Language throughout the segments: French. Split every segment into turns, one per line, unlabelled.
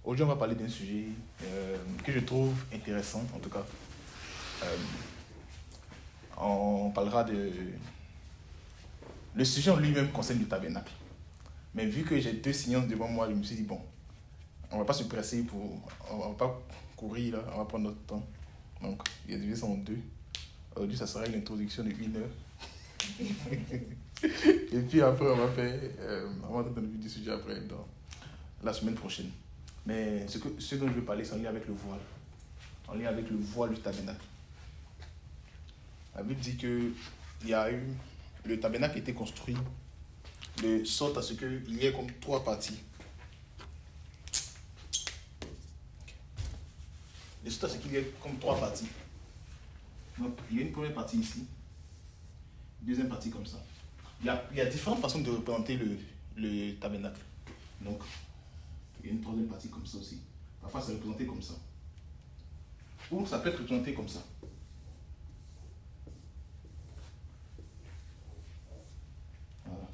Aujourd'hui, on va parler d'un sujet que je trouve intéressant, en tout cas. On parlera de... Le sujet en lui-même concerne le tabernacle. Mais vu que j'ai 2 séances devant moi, je me suis dit, bon, on ne va pas se presser on ne va pas courir, là, on va prendre notre temps. Donc, il y a divisé en 2. Aujourd'hui, ça sera une introduction de 1 heure. Et puis après, on va entendre le vif du sujet après, dans la semaine prochaine. Mais ce dont je veux parler, c'est en lien avec le voile. En lien avec le voile du tabernacle. La Bible dit que le tabernacle a été construit de sorte à ce qu'il y ait comme 3 parties. De sorte à ce qu'il y ait comme 3 parties. Donc, il y a une première partie ici, une deuxième partie comme ça. Il y a différentes façons de représenter le tabernacle. Donc, il y a une troisième partie comme ça aussi. Parfois, c'est représenté comme ça. Ou ça peut être représenté comme ça. Voilà.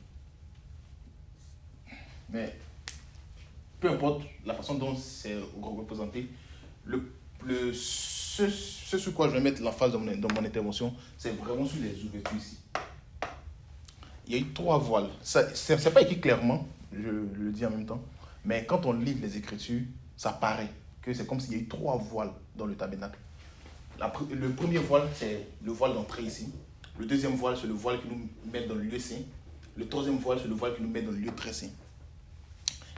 Mais, peu importe la façon dont c'est représenté, ce sur quoi je vais mettre l'emphase dans mon intervention, c'est vraiment sur les ouvertures ici. Il y a eu 3 voiles. C'est pas écrit clairement, je le dis en même temps, mais quand on lit les Écritures, ça paraît que c'est comme s'il y a eu 3 voiles dans le tabernacle. Le premier voile, c'est le voile d'entrée ici. Le deuxième voile, c'est le voile qui nous met dans le lieu saint. Le troisième voile, c'est le voile qui nous met dans le lieu très saint.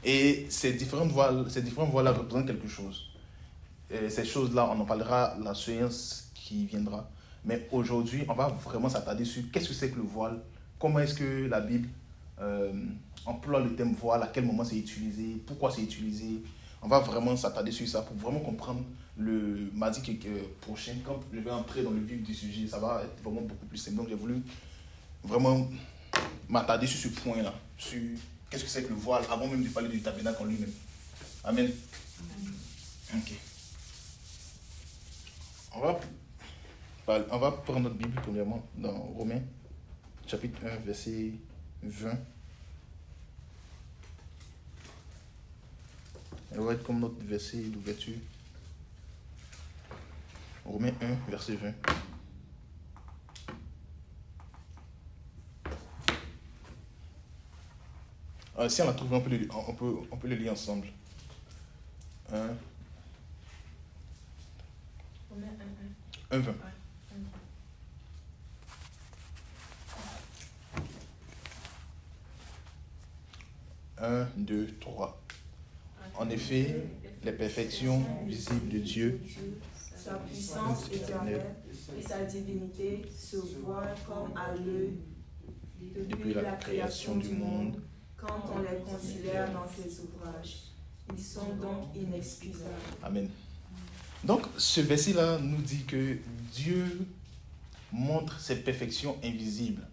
Et ces différents voiles-là représentent quelque chose. Et ces choses-là, on en parlera la séance qui viendra. Mais aujourd'hui, on va vraiment s'attarder sur qu'est-ce que c'est que le voile, comment est-ce que la Bible emploie le terme voile, à quel moment c'est utilisé, pourquoi c'est utilisé. On va vraiment s'attarder sur ça pour vraiment comprendre le mardi prochain, quand je vais entrer dans le vif du sujet, ça va être vraiment beaucoup plus simple. Donc j'ai voulu vraiment m'attarder sur ce point-là, sur qu'est-ce que c'est que le voile, avant même de parler du tabernacle en lui-même. Amen. Ok. On va prendre notre Bible premièrement dans Romains, chapitre 1, verset 20. Elle va être comme notre verset d'ouverture. Romains 1, verset 20. Si on la trouve, on peut le lire ensemble. 1.
Romains
1, 20. 1, 2, 3. En effet, les perfections visibles de Dieu,
sa puissance éternelle et sa divinité se voient comme à l'œil depuis la création du monde, quand on les considère dans ses ouvrages. Ils sont donc inexcusables.
Amen. Donc, ce verset-là nous dit que Dieu montre ses perfections invisibles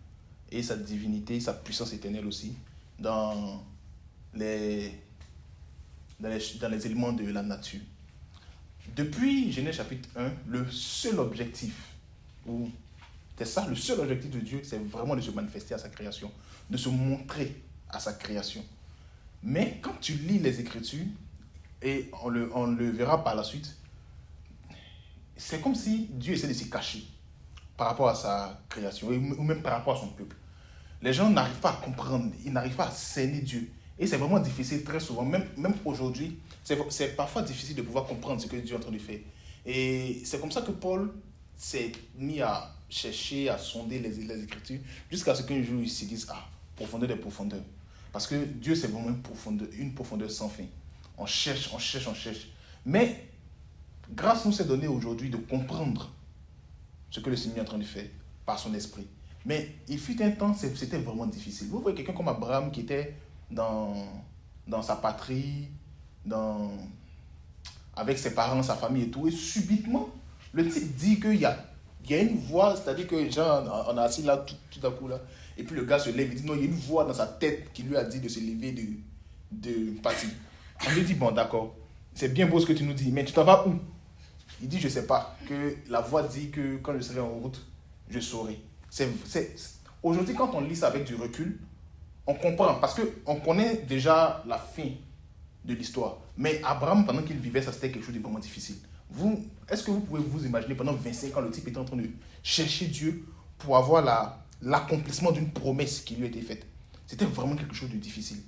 et sa divinité, sa puissance éternelle aussi, dans les éléments de la nature. Depuis Genèse chapitre 1, le seul objectif de Dieu, c'est vraiment de se manifester à sa création, de se montrer à sa création. Mais quand tu lis les Écritures, et on le verra par la suite, c'est comme si Dieu essaie de se cacher par rapport à sa création, ou même par rapport à son peuple. Les gens n'arrivent pas à comprendre, ils n'arrivent pas à cerner Dieu. Et c'est vraiment difficile, très souvent, même aujourd'hui, c'est parfois difficile de pouvoir comprendre ce que Dieu est en train de faire. Et c'est comme ça que Paul s'est mis à chercher, à sonder les Écritures, jusqu'à ce qu'un jour il se dise, profondeur des profondeurs. Parce que Dieu, c'est vraiment une profondeur sans fin. On cherche. Mais, grâce nous s'est donné aujourd'hui de comprendre ce que le Seigneur est en train de faire par son esprit. Mais il fut un temps, c'était vraiment difficile. Vous voyez quelqu'un comme Abraham qui était dans sa patrie, avec ses parents, sa famille et tout, et subitement, le type dit qu'il y a une voix, c'est-à-dire que genre, on est assis là, tout à coup là, et puis le gars se lève, il dit non, il y a une voix dans sa tête qui lui a dit de se lever de partir. On lui dit, bon d'accord, c'est bien beau ce que tu nous dis, mais tu t'en vas où? Il dit, je ne sais pas, que la voix dit que quand je serai en route, je saurai. Aujourd'hui, quand on lit ça avec du recul, on comprend, parce qu'on connaît déjà la fin de l'histoire. Mais Abraham, pendant qu'il vivait, ça c'était quelque chose de vraiment difficile. Est-ce que vous pouvez vous imaginer pendant 25 ans, le type était en train de chercher Dieu pour avoir l'accomplissement d'une promesse qui lui a été faite? C'était vraiment quelque chose de difficile.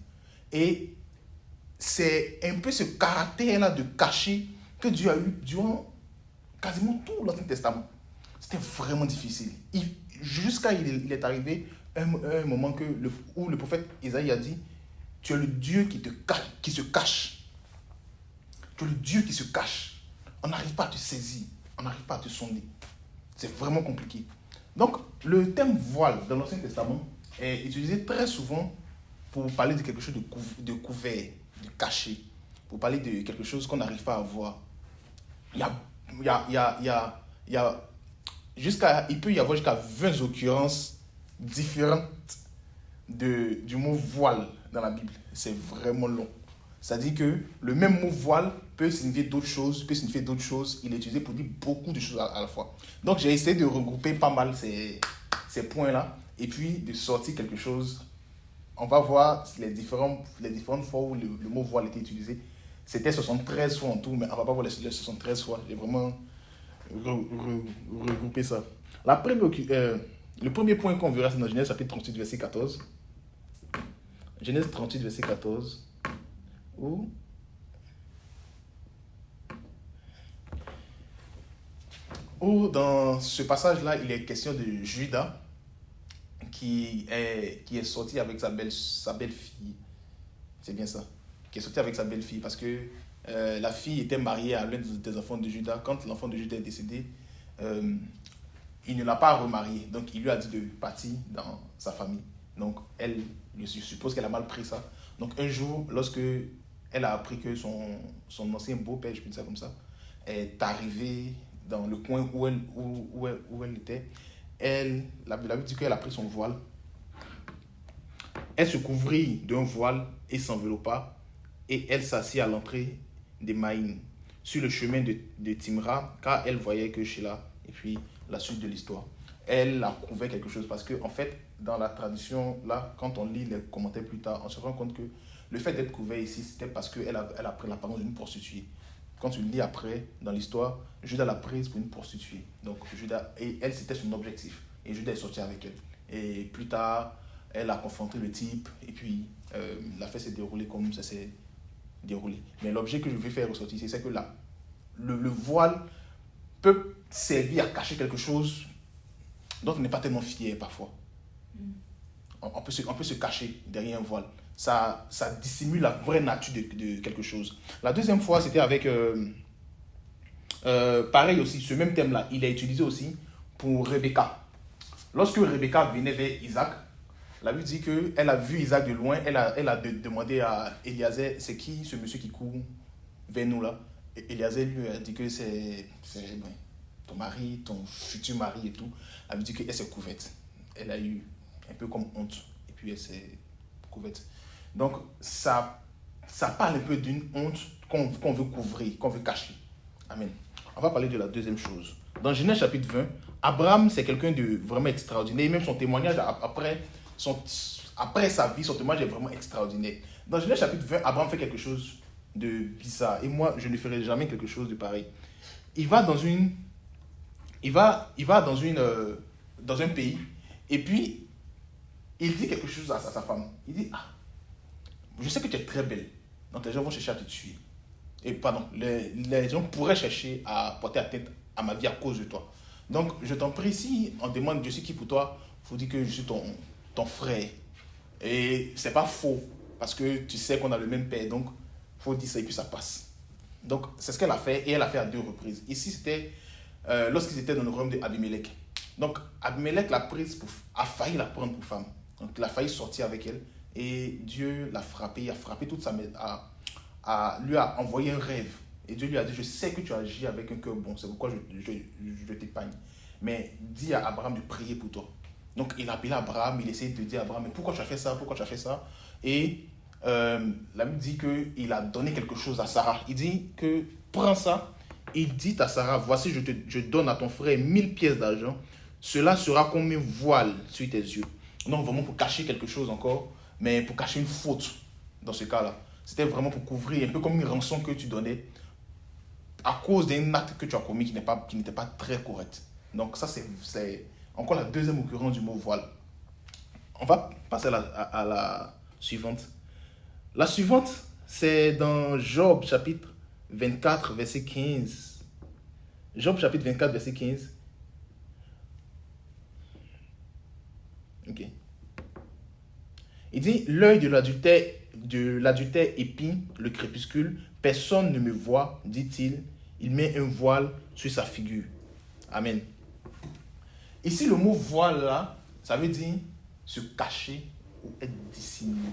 Et c'est un peu ce caractère-là de cacher que Dieu a eu durant quasiment tout l'Ancien Testament. C'était vraiment difficile. Jusqu'à il est arrivé un moment où le prophète Isaïe a dit: tu es le Dieu qui se cache. Tu es le Dieu qui se cache. On n'arrive pas à te saisir. On n'arrive pas à te sonder. C'est vraiment compliqué. Donc, le terme voile dans l'Ancien Testament est utilisé très souvent pour parler de quelque chose de couvert, de caché, pour parler de quelque chose qu'on n'arrive pas à voir. Il peut y avoir jusqu'à 20 occurrences différentes du mot voile dans la Bible. C'est vraiment long. C'est-à-dire que le même mot voile peut signifier d'autres choses, Il est utilisé pour dire beaucoup de choses à la fois. Donc, j'ai essayé de regrouper pas mal ces points-là et puis de sortir quelque chose. On va voir les différentes fois où le mot voile était utilisé. C'était 73 fois en tout, mais on ne va pas voir les 73 fois. J'ai vraiment regroupé ça. Le premier point qu'on verra, c'est dans Genèse chapitre 38, verset 14. Genèse 38, verset 14. Où dans ce passage-là, il est question de Judas qui est sorti avec sa belle-fille. C'est bien ça. Qui est sorti avec sa belle-fille parce que la fille était mariée à l'un des enfants de Judas. Quand l'enfant de Judas est décédé, il ne l'a pas remarié. Donc, il lui a dit de partir dans sa famille. Donc, je suppose qu'elle a mal pris ça. Donc, un jour, lorsque elle a appris que son ancien beau-père, je peux dire ça comme ça, est arrivé dans le coin où elle était, la Bible dit qu'elle a pris son voile. Elle se couvrit d'un voile et s'enveloppa, et elle s'assit à l'entrée des Maïm, sur le chemin de Timra, car elle voyait que Sheila, et puis la suite de l'histoire. Elle a couvert quelque chose, parce que en fait, dans la tradition, là, quand on lit les commentaires plus tard, on se rend compte que le fait d'être couvert ici, c'était parce qu'elle a pris l'apparence d'une prostituée. Quand tu lis après, dans l'histoire, Judas l'a prise pour une prostituée. Donc, Judas, et elle, c'était son objectif. Et Judas est sorti avec elle. Et plus tard, elle a confronté le type, et puis l'affaire s'est déroulée comme ça s'est déroulé. Mais l'objet que je veux faire ressortir ici, c'est que le voile peut servir à cacher quelque chose dont on n'est pas tellement fier parfois. On peut se cacher derrière un voile. Ça dissimule la vraie nature de quelque chose. La deuxième fois, c'était avec... pareil aussi, ce même thème-là, il est utilisé aussi pour Rebecca. Lorsque Rebecca venait vers Isaac, la Bible dit qu'elle a vu Isaac de loin, elle a demandé à Eliezer, c'est qui ce monsieur qui court vers nous là? Eliezer lui a dit que c'est ton mari, ton futur mari et tout. Elle lui dit qu'elle s'est couverte. Elle a eu un peu comme honte, et puis elle s'est couverte. Donc, ça parle un peu d'une honte qu'on veut couvrir, qu'on veut cacher. Amen. On va parler de la deuxième chose. Dans Genèse chapitre 20, Abraham, c'est quelqu'un de vraiment extraordinaire. Et même son témoignage après sa vie, son témoignage est vraiment extraordinaire. Dans Genèse chapitre 20, Abraham fait quelque chose de bizarre. Et moi, je ne ferai jamais quelque chose de pareil. Il va dans un pays, et puis il dit quelque chose à sa femme. Il dit: je sais que tu es très belle, donc les gens vont chercher à te tuer. Et pardon, les gens pourraient chercher à porter atteinte à ma vie à cause de toi. Donc, je t'en prie, si on demande je suis qui pour toi, il faut dire que je suis ton frère. Et c'est pas faux, parce que tu sais qu'on a le même père, donc il faut dire ça et puis ça passe. Donc, c'est ce qu'elle a fait, et elle a fait à 2 reprises. Ici, c'était lorsqu'ils étaient dans le royaume d'Abimelech. Donc, Abimelech a failli la prendre pour femme. Donc, il a failli sortir avec elle. Et Dieu l'a frappé, il a frappé toute sa maison, lui a envoyé un rêve. Et Dieu lui a dit: je sais que tu agis avec un cœur bon, c'est pourquoi je t'épargne. Mais dis à Abraham de prier pour toi. Donc il a appelé Abraham, il essayait de dire à Abraham: mais pourquoi tu as fait ça, Et la Bible dit qu'il a donné quelque chose à Sarah. Il dit que prends ça, il dit à Sarah: voici, je donne à ton frère 1000 pièces d'argent, cela sera comme un voile sur tes yeux. Donc vraiment pour cacher quelque chose encore, mais pour cacher une faute dans ce cas-là. C'était vraiment pour couvrir, un peu comme une rançon que tu donnais à cause d'un acte que tu as commis qui n'était pas très correct. Donc ça, c'est encore la deuxième occurrence du mot voile. On va passer à la suivante. La suivante, c'est dans Job chapitre 24, verset 15. Job chapitre 24, verset 15. Ok. Il dit, l'œil de l'adultère épie le crépuscule, personne ne me voit, dit-il, il met un voile sur sa figure. Amen. Ici, le mot voile là, ça veut dire se cacher ou être dissimulé.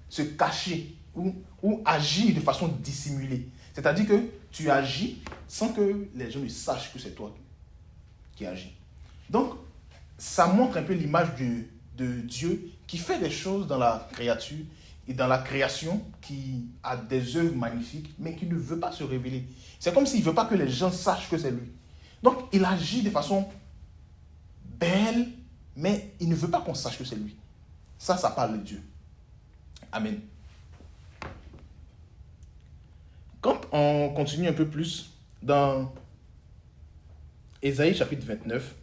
Se cacher ou agir de façon dissimulée. C'est-à-dire que tu agis sans que les gens ne sachent que c'est toi qui agis. Donc, ça montre un peu l'image de Dieu qui fait des choses dans la créature et dans la création, qui a des œuvres magnifiques, mais qui ne veut pas se révéler. C'est comme s'il ne veut pas que les gens sachent que c'est lui. Donc, il agit de façon belle, mais il ne veut pas qu'on sache que c'est lui. Ça parle de Dieu. Amen. Quand on continue un peu plus dans Ésaïe chapitre 29,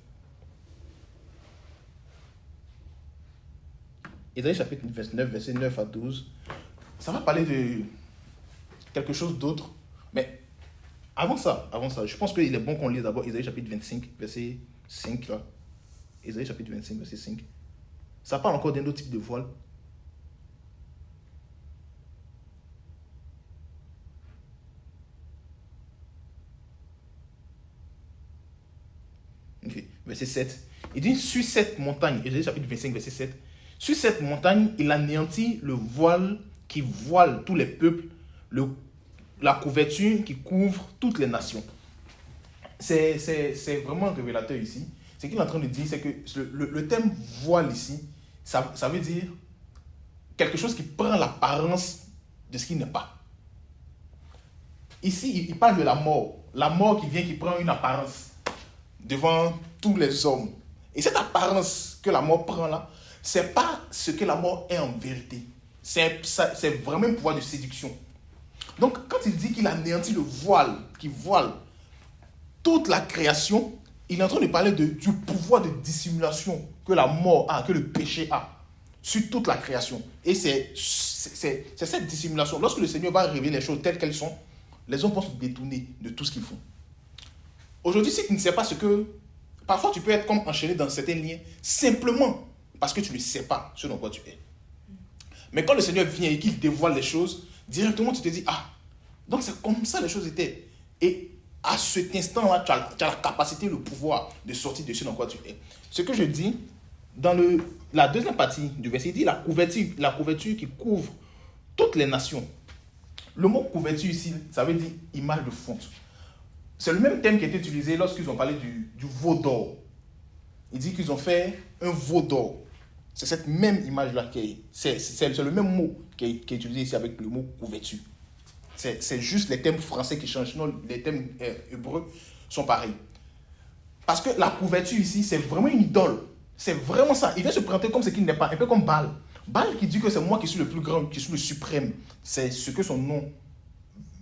Ésaïe chapitre 29, versets 9 à 12, ça va parler de quelque chose d'autre. Mais avant ça, je pense qu'il est bon qu'on lise d'abord Ésaïe chapitre 25, verset 5. Là. Ésaïe chapitre 25, verset 5. Ça parle encore d'un autre type de voile. Okay. Verset 7. Il dit, sur cette montagne, Ésaïe chapitre 25, verset 7, sur cette montagne, il anéantit le voile qui voile tous les peuples, la couverture qui couvre toutes les nations. C'est vraiment révélateur ici. Ce qu'il est en train de dire, c'est que le terme voile ici, ça veut dire quelque chose qui prend l'apparence de ce qui n'est pas. Ici, il parle de la mort. La mort qui prend une apparence devant tous les hommes. Et cette apparence que la mort prend là, c'est pas ce que la mort est en vérité. C'est vraiment un pouvoir de séduction. Donc, quand il dit qu'il anéantit le voile, qui voile toute la création, il est en train de parler du pouvoir de dissimulation que la mort a, que le péché a sur toute la création. Et c'est cette dissimulation. Lorsque le Seigneur va révéler les choses telles qu'elles sont, les hommes vont se détourner de tout ce qu'ils font. Aujourd'hui, si tu ne sais pas ce que... Parfois, tu peux être comme enchaîné dans certains liens, simplement parce que tu ne sais pas ce dans quoi tu es. Mais quand le Seigneur vient et qu'il dévoile les choses, directement tu te dis, ah, donc c'est comme ça les choses étaient. Et à cet instant-là, tu as la capacité, le pouvoir de sortir de ce dans quoi tu es. Ce que je dis, dans la deuxième partie du verset, il dit la couverture qui couvre toutes les nations. Le mot couverture ici, ça veut dire image de fonte. C'est le même thème qui a été utilisé lorsqu'ils ont parlé du veau d'or. Il dit qu'ils ont fait un veau d'or. C'est cette même image-là c'est le même mot qui est utilisé ici avec le mot couverture. C'est juste les thèmes français qui changent, sinon les thèmes hébreux sont pareils. Parce que la couverture ici, c'est vraiment une idole. C'est vraiment ça. Il vient se présenter comme ce qu'il n'est pas, un peu comme Baal. Baal qui dit que c'est moi qui suis le plus grand, qui suis le suprême. C'est ce que son nom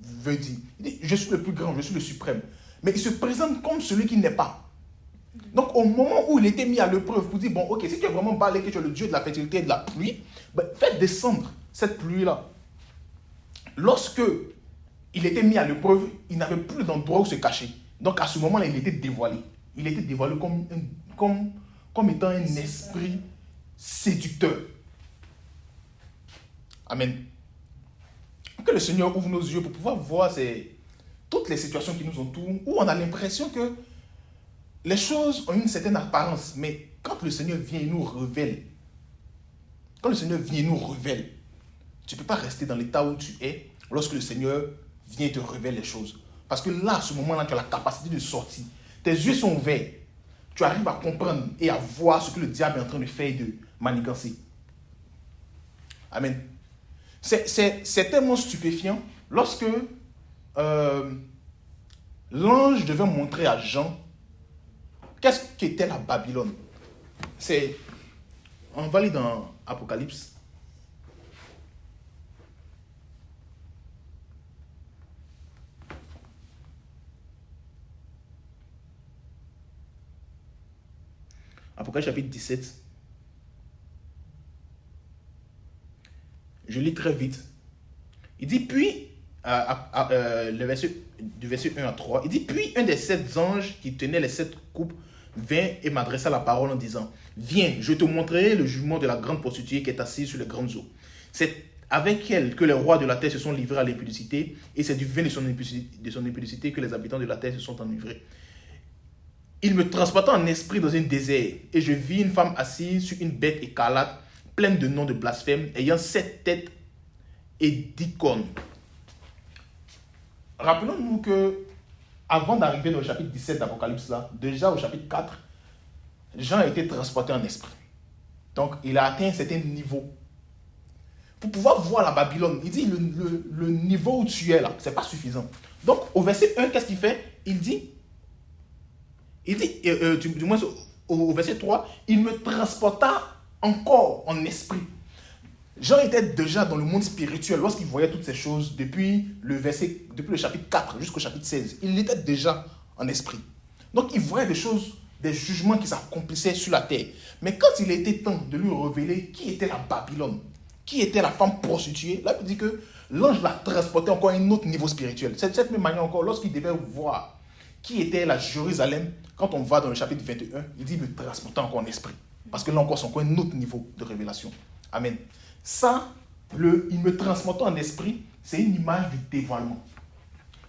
veut dire. Il dit, je suis le plus grand, je suis le suprême. Mais il se présente comme celui qui n'est pas. Donc, au moment où il était mis à l'épreuve pour dire, bon, ok, si tu es vraiment Baal et que tu es le dieu de la fertilité et de la pluie, ben, faites descendre cette pluie-là. Lorsque il était mis à l'épreuve, il n'avait plus d'endroit où se cacher. Donc, à ce moment-là, il était dévoilé. Il était dévoilé comme étant un esprit séducteur. Amen. Que le Seigneur ouvre nos yeux pour pouvoir voir toutes les situations qui nous entourent, où on a l'impression que les choses ont une certaine apparence, mais quand le Seigneur vient et nous révèle, tu ne peux pas rester dans l'état où tu es lorsque le Seigneur vient et te révèle les choses. Parce que là, à ce moment-là, tu as la capacité de sortir. Tes yeux sont ouverts. Tu arrives à comprendre et à voir ce que le diable est en train de faire et de manigancer. Amen. C'est tellement stupéfiant lorsque l'ange devait montrer à Jean qu'est-ce qu'était la Babylone. On va lire dans Apocalypse. Apocalypse chapitre 17. Je lis très vite. Il dit, puis, du verset 1 à 3, il dit, puis un des 7 anges qui tenaient les 7 coupes vint et m'adressa la parole en disant, viens, je te montrerai le jugement de la grande prostituée qui est assise sur les grandes eaux. C'est avec elle que les rois de la terre se sont livrés à l'impudicité, et c'est du vin de son impudicité que les habitants de la terre se sont enivrés. Il me transporta en esprit dans un désert, et je vis une femme assise sur une bête écarlate, pleine de noms de blasphème, ayant 7 têtes et 10 cornes. Rappelons-nous que, avant d'arriver dans le chapitre 17 d'Apocalypse, là, déjà au chapitre 4, Jean a été transporté en esprit. Donc, il a atteint un certain niveau. Pour pouvoir voir la Babylone, il dit le niveau où tu es là, ce n'est pas suffisant. Donc, au verset 1, qu'est-ce qu'il fait? Il dit, du moins au verset 3, il me transporta encore en esprit. Jean était déjà dans le monde spirituel lorsqu'il voyait toutes ces choses depuis le chapitre 4 jusqu'au chapitre 16. Il était déjà en esprit. Donc, il voyait des choses, des jugements qui s'accomplissaient sur la terre. Mais quand il était temps de lui révéler qui était la Babylone, qui était la femme prostituée, là, il dit que l'ange l'a transporté encore à un autre niveau spirituel. C'est de cette même manière encore, lorsqu'il devait voir qui était la Jérusalem, quand on va dans le chapitre 21, il dit, me transporter encore en esprit. Parce que là encore, c'est encore un autre niveau de révélation. Amen. Ça, il me transporte en esprit, c'est une image du dévoilement.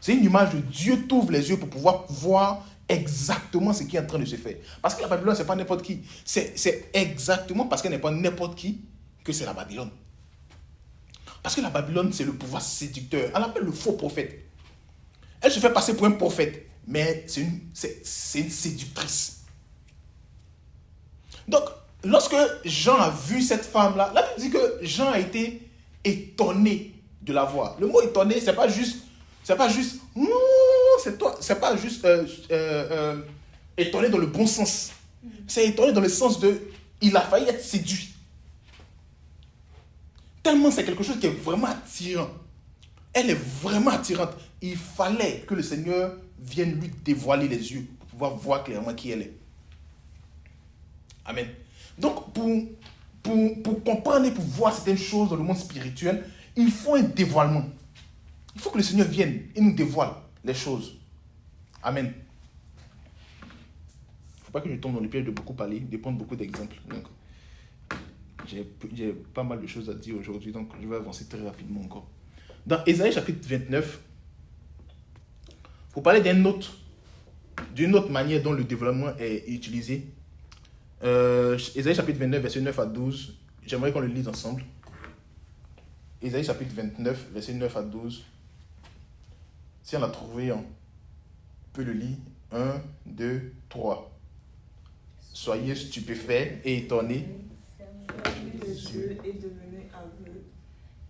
C'est une image de Dieu t'ouvre les yeux pour pouvoir voir exactement ce qui est en train de se faire. Parce que la Babylone, ce n'est pas n'importe qui. C'est exactement parce qu'elle n'est pas n'importe qui que c'est la Babylone. Parce que la Babylone, c'est le pouvoir séducteur. On l'appelle le faux prophète. Elle se fait passer pour un prophète, mais c'est une séductrice. Donc, lorsque Jean a vu cette femme-là, la Bible dit que Jean a été étonné de la voir. Le mot étonné, c'est pas juste, c'est pas juste étonné dans le bon sens. C'est étonné dans le sens de, il a failli être séduit. Tellement c'est quelque chose qui est vraiment attirant. Elle est vraiment attirante. Il fallait que le Seigneur vienne lui dévoiler les yeux pour pouvoir voir clairement qui elle est. Amen. Donc, pour comprendre et pour voir certaines choses dans le monde spirituel, il faut un dévoilement. Il faut que le Seigneur vienne et nous dévoile les choses. Amen. Il ne faut pas que je tombe dans le piège de beaucoup parler, de prendre beaucoup d'exemples. Donc, j'ai pas mal de choses à dire aujourd'hui, donc je vais avancer très rapidement encore. Dans Ésaïe chapitre 29, il faut parler d'une autre manière dont le développement est utilisé. Ésaïe chapitre 29, verset 9 à 12. J'aimerais qu'on le lise ensemble. Ésaïe chapitre 29, verset 9 à 12. Si on l'a trouvé, on peut le lire. 1, 2, 3. Soyez stupéfaits et étonnés.
Les yeux est devenu aveugle.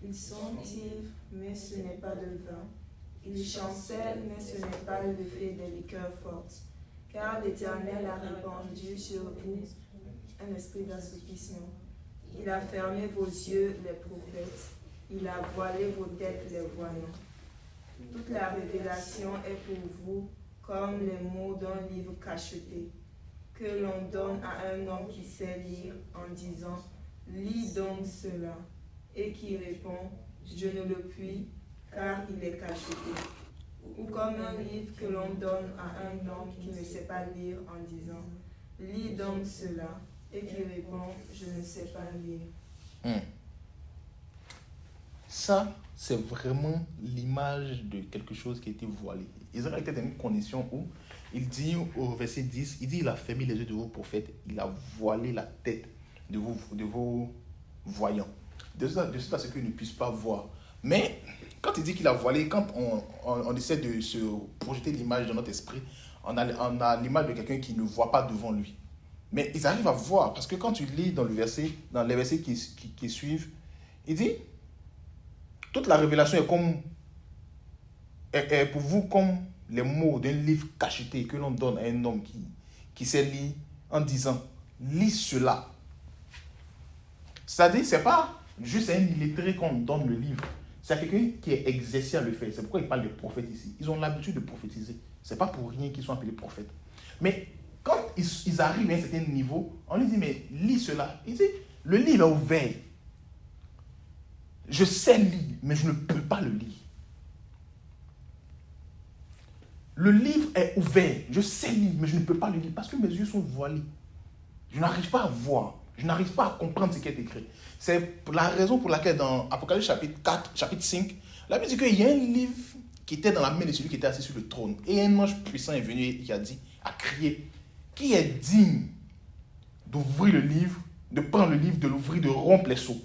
Ils sont ivres, mais ce n'est pas de vin. Ils chancellent, mais ce n'est pas l'effet des liqueurs fortes. Car l'Éternel a répandu sur vous un esprit d'assoupissement. Il a fermé vos yeux, les prophètes. Il a voilé vos têtes, les voyants. Toute la révélation est pour vous comme les mots d'un livre cacheté, que l'on donne à un homme qui sait lire en disant « Lis donc cela » et qui répond « Je ne le puis, car il est cacheté ». Ou comme un livre que l'on donne à un homme qui ne sait pas lire en disant « Lis donc cela » et qui répond « Je ne sais pas lire ».
Ça, c'est vraiment l'image de quelque chose qui a été voilé. Israël était dans une condition où il dit au verset 10, il dit il a fermé les yeux de vos prophètes, il a voilé la tête de vos voyants. De sorte à ce qu'ils ne puissent pas voir. Mais quand il dit qu'il a voilé, quand on essaie de se projeter l'image dans notre esprit, on a l'image de quelqu'un qui ne voit pas devant lui. Mais ils arrivent à voir, parce que quand tu lis dans les versets qui suivent, il dit toute la révélation est pour vous comme les mots d'un livre cacheté que l'on donne à un homme qui sait lire en disant « Lis cela ». C'est-à-dire, ce n'est pas juste à un illettré qu'on donne le livre. C'est à quelqu'un qui est exercé à le faire. C'est pourquoi il parle des prophètes ici. Ils ont l'habitude de prophétiser. Ce n'est pas pour rien qu'ils sont appelés prophètes. Mais quand ils arrivent à un certain niveau, on lui dit, mais lis cela. Il dit, le livre est ouvert. Je sais lire, mais je ne peux pas le lire. Le livre est ouvert. Je sais lire, mais je ne peux pas le lire parce que mes yeux sont voilés. Je n'arrive pas à voir. Je n'arrive pas à comprendre ce qui est écrit. C'est la raison pour laquelle dans Apocalypse chapitre 4, chapitre 5, la Bible dit qu'il y a un livre qui était dans la main de celui qui était assis sur le trône. Et un ange puissant est venu et qui a dit, a crié, qui est digne d'ouvrir le livre, de prendre le livre, de l'ouvrir, de rompre les sceaux.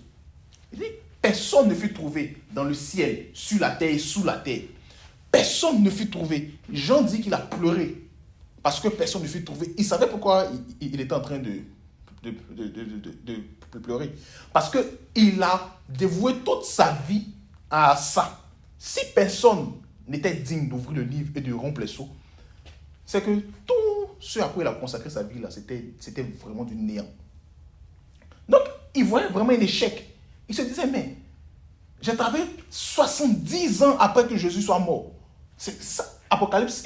Il dit, personne ne fut trouvé dans le ciel, sur la terre et sous la terre. Personne ne fut trouvé. Jean dit qu'il a pleuré parce que personne ne fut trouvé. Il savait pourquoi il était en train de pleurer. Parce qu'il a dévoué toute sa vie à ça. Si personne n'était digne d'ouvrir le livre et de rompre les sceaux, c'est que tout ce à quoi il a consacré sa vie, là, c'était vraiment du néant. Donc, il voyait vraiment un échec. Il se disait, mais j'ai travaillé 70 ans après que Jésus soit mort. Apocalypse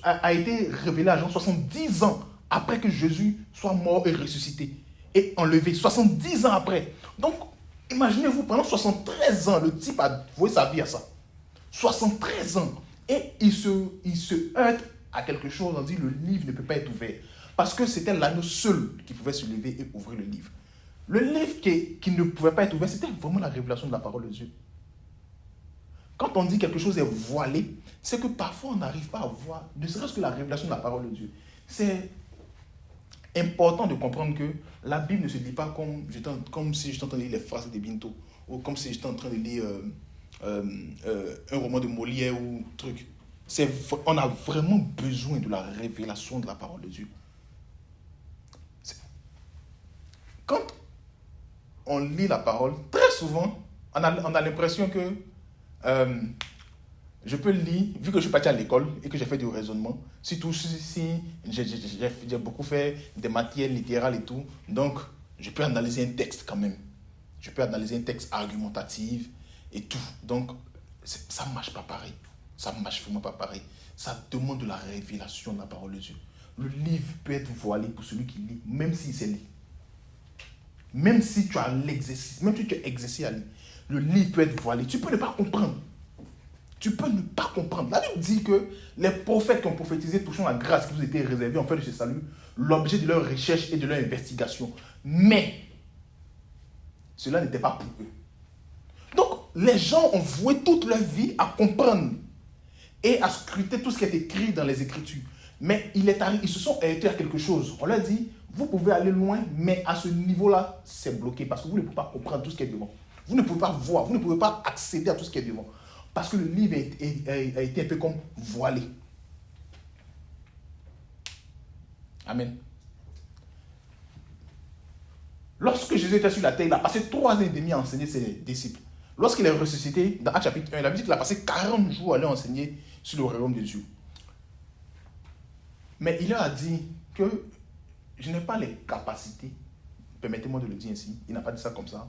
a été révélé à Jean 70 ans après que Jésus soit mort et ressuscité et enlevé. 70 ans après. Donc, imaginez-vous, pendant 73 ans, le type a voué sa vie à ça. 73 ans. Et il se heurte à quelque chose. On dit, le livre ne peut pas être ouvert. Parce que c'était l'agneau seul qui pouvait se lever et ouvrir le livre. Le livre qui ne pouvait pas être ouvert, c'était vraiment la révélation de la parole de Dieu. Quand on dit quelque chose est voilé, c'est que parfois on n'arrive pas à voir, ne serait-ce que la révélation de la parole de Dieu. C'est important de comprendre que la Bible ne se lit pas comme si j'étais en train de lire les phrases de Binto, ou comme si j'étais en train de lire un roman de Molière ou truc. On a vraiment besoin de la révélation de la parole de Dieu. Quand on lit la parole, très souvent, on a l'impression que je peux le lire, vu que je suis parti à l'école et que j'ai fait du raisonnement, surtout si j'ai beaucoup fait des matières littérales et tout, donc je peux analyser un texte quand même. Je peux analyser un texte argumentatif et tout. Donc, ça ne marche pas pareil. Ça ne marche vraiment pas pareil. Ça demande de la révélation de la parole de Dieu. Le livre peut être voilé pour celui qui lit, même s'il sait lire. Même si tu as l'exercice, même si tu es exercé à lire, le livre peut être voilé. Tu peux ne pas comprendre. Tu peux ne pas comprendre. La Bible dit que les prophètes qui ont prophétisé touchant la grâce qui vous était réservée en fait de ce salut, l'objet de leur recherche et de leur investigation. Mais, cela n'était pas pour eux. Donc, les gens ont voué toute leur vie à comprendre et à scruter tout ce qui est écrit dans les Écritures. Mais ils se sont arrêtés à quelque chose. On leur dit, vous pouvez aller loin, mais à ce niveau-là, c'est bloqué parce que vous ne pouvez pas comprendre tout ce qui est devant. Vous ne pouvez pas voir, vous ne pouvez pas accéder à tout ce qui est devant. Parce que le livre a été un peu comme voilé. Amen. Lorsque Jésus était sur la terre, il a passé 3 ans et demi à enseigner ses disciples. Lorsqu'il est ressuscité, dans Actes chapitre 1, il a dit qu'il a passé 40 jours à aller enseigner sur le royaume de Dieu. Mais il leur a dit que je n'ai pas les capacités, permettez-moi de le dire ainsi, il n'a pas dit ça comme ça,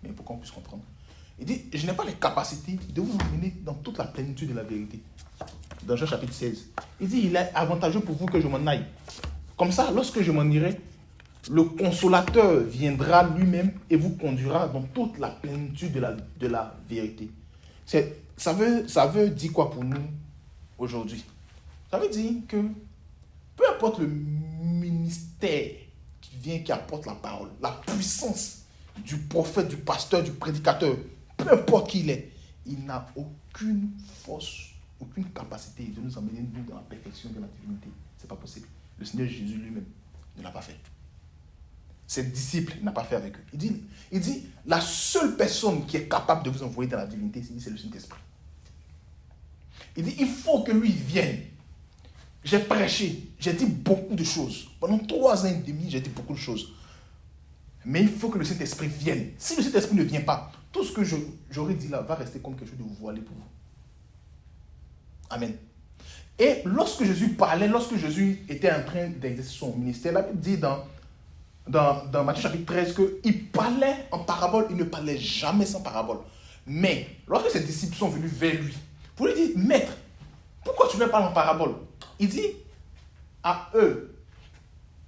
mais pour qu'on puisse comprendre. Il dit, je n'ai pas les capacités de vous emmener dans toute la plénitude de la vérité. Dans Jean chapitre 16. Il dit, il est avantageux pour vous que je m'en aille. Comme ça, lorsque je m'en irai, le consolateur viendra lui-même et vous conduira dans toute la plénitude de la vérité. Ça veut dire quoi pour nous aujourd'hui? Ça veut dire que peu importe le ministère qui apporte la parole, la puissance du prophète, du pasteur, du prédicateur, peu importe qui il n'a aucune force, aucune capacité de nous emmener dans la perfection de la divinité. Ce n'est pas possible. Le Seigneur Jésus lui-même ne l'a pas fait. Ses disciples n'ont pas fait avec eux. Il dit, la seule personne qui est capable de vous envoyer dans la divinité, c'est le Saint-Esprit. Il dit, il faut que lui vienne. J'ai prêché, j'ai dit beaucoup de choses. Pendant 3 ans et demi, j'ai dit beaucoup de choses. Mais il faut que le Saint-Esprit vienne. Si le Saint-Esprit ne vient pas, tout ce que j'aurais dit là va rester comme quelque chose de voilé pour vous. Amen. Et lorsque Jésus parlait, lorsque Jésus était en train d'exercer son ministère, la Bible dit dans Matthieu chapitre 13 qu'il parlait en parabole, il ne parlait jamais sans parabole. Mais lorsque ses disciples sont venus vers lui, pour lui dire, Maître, pourquoi tu ne parles en parabole? Il dit à eux,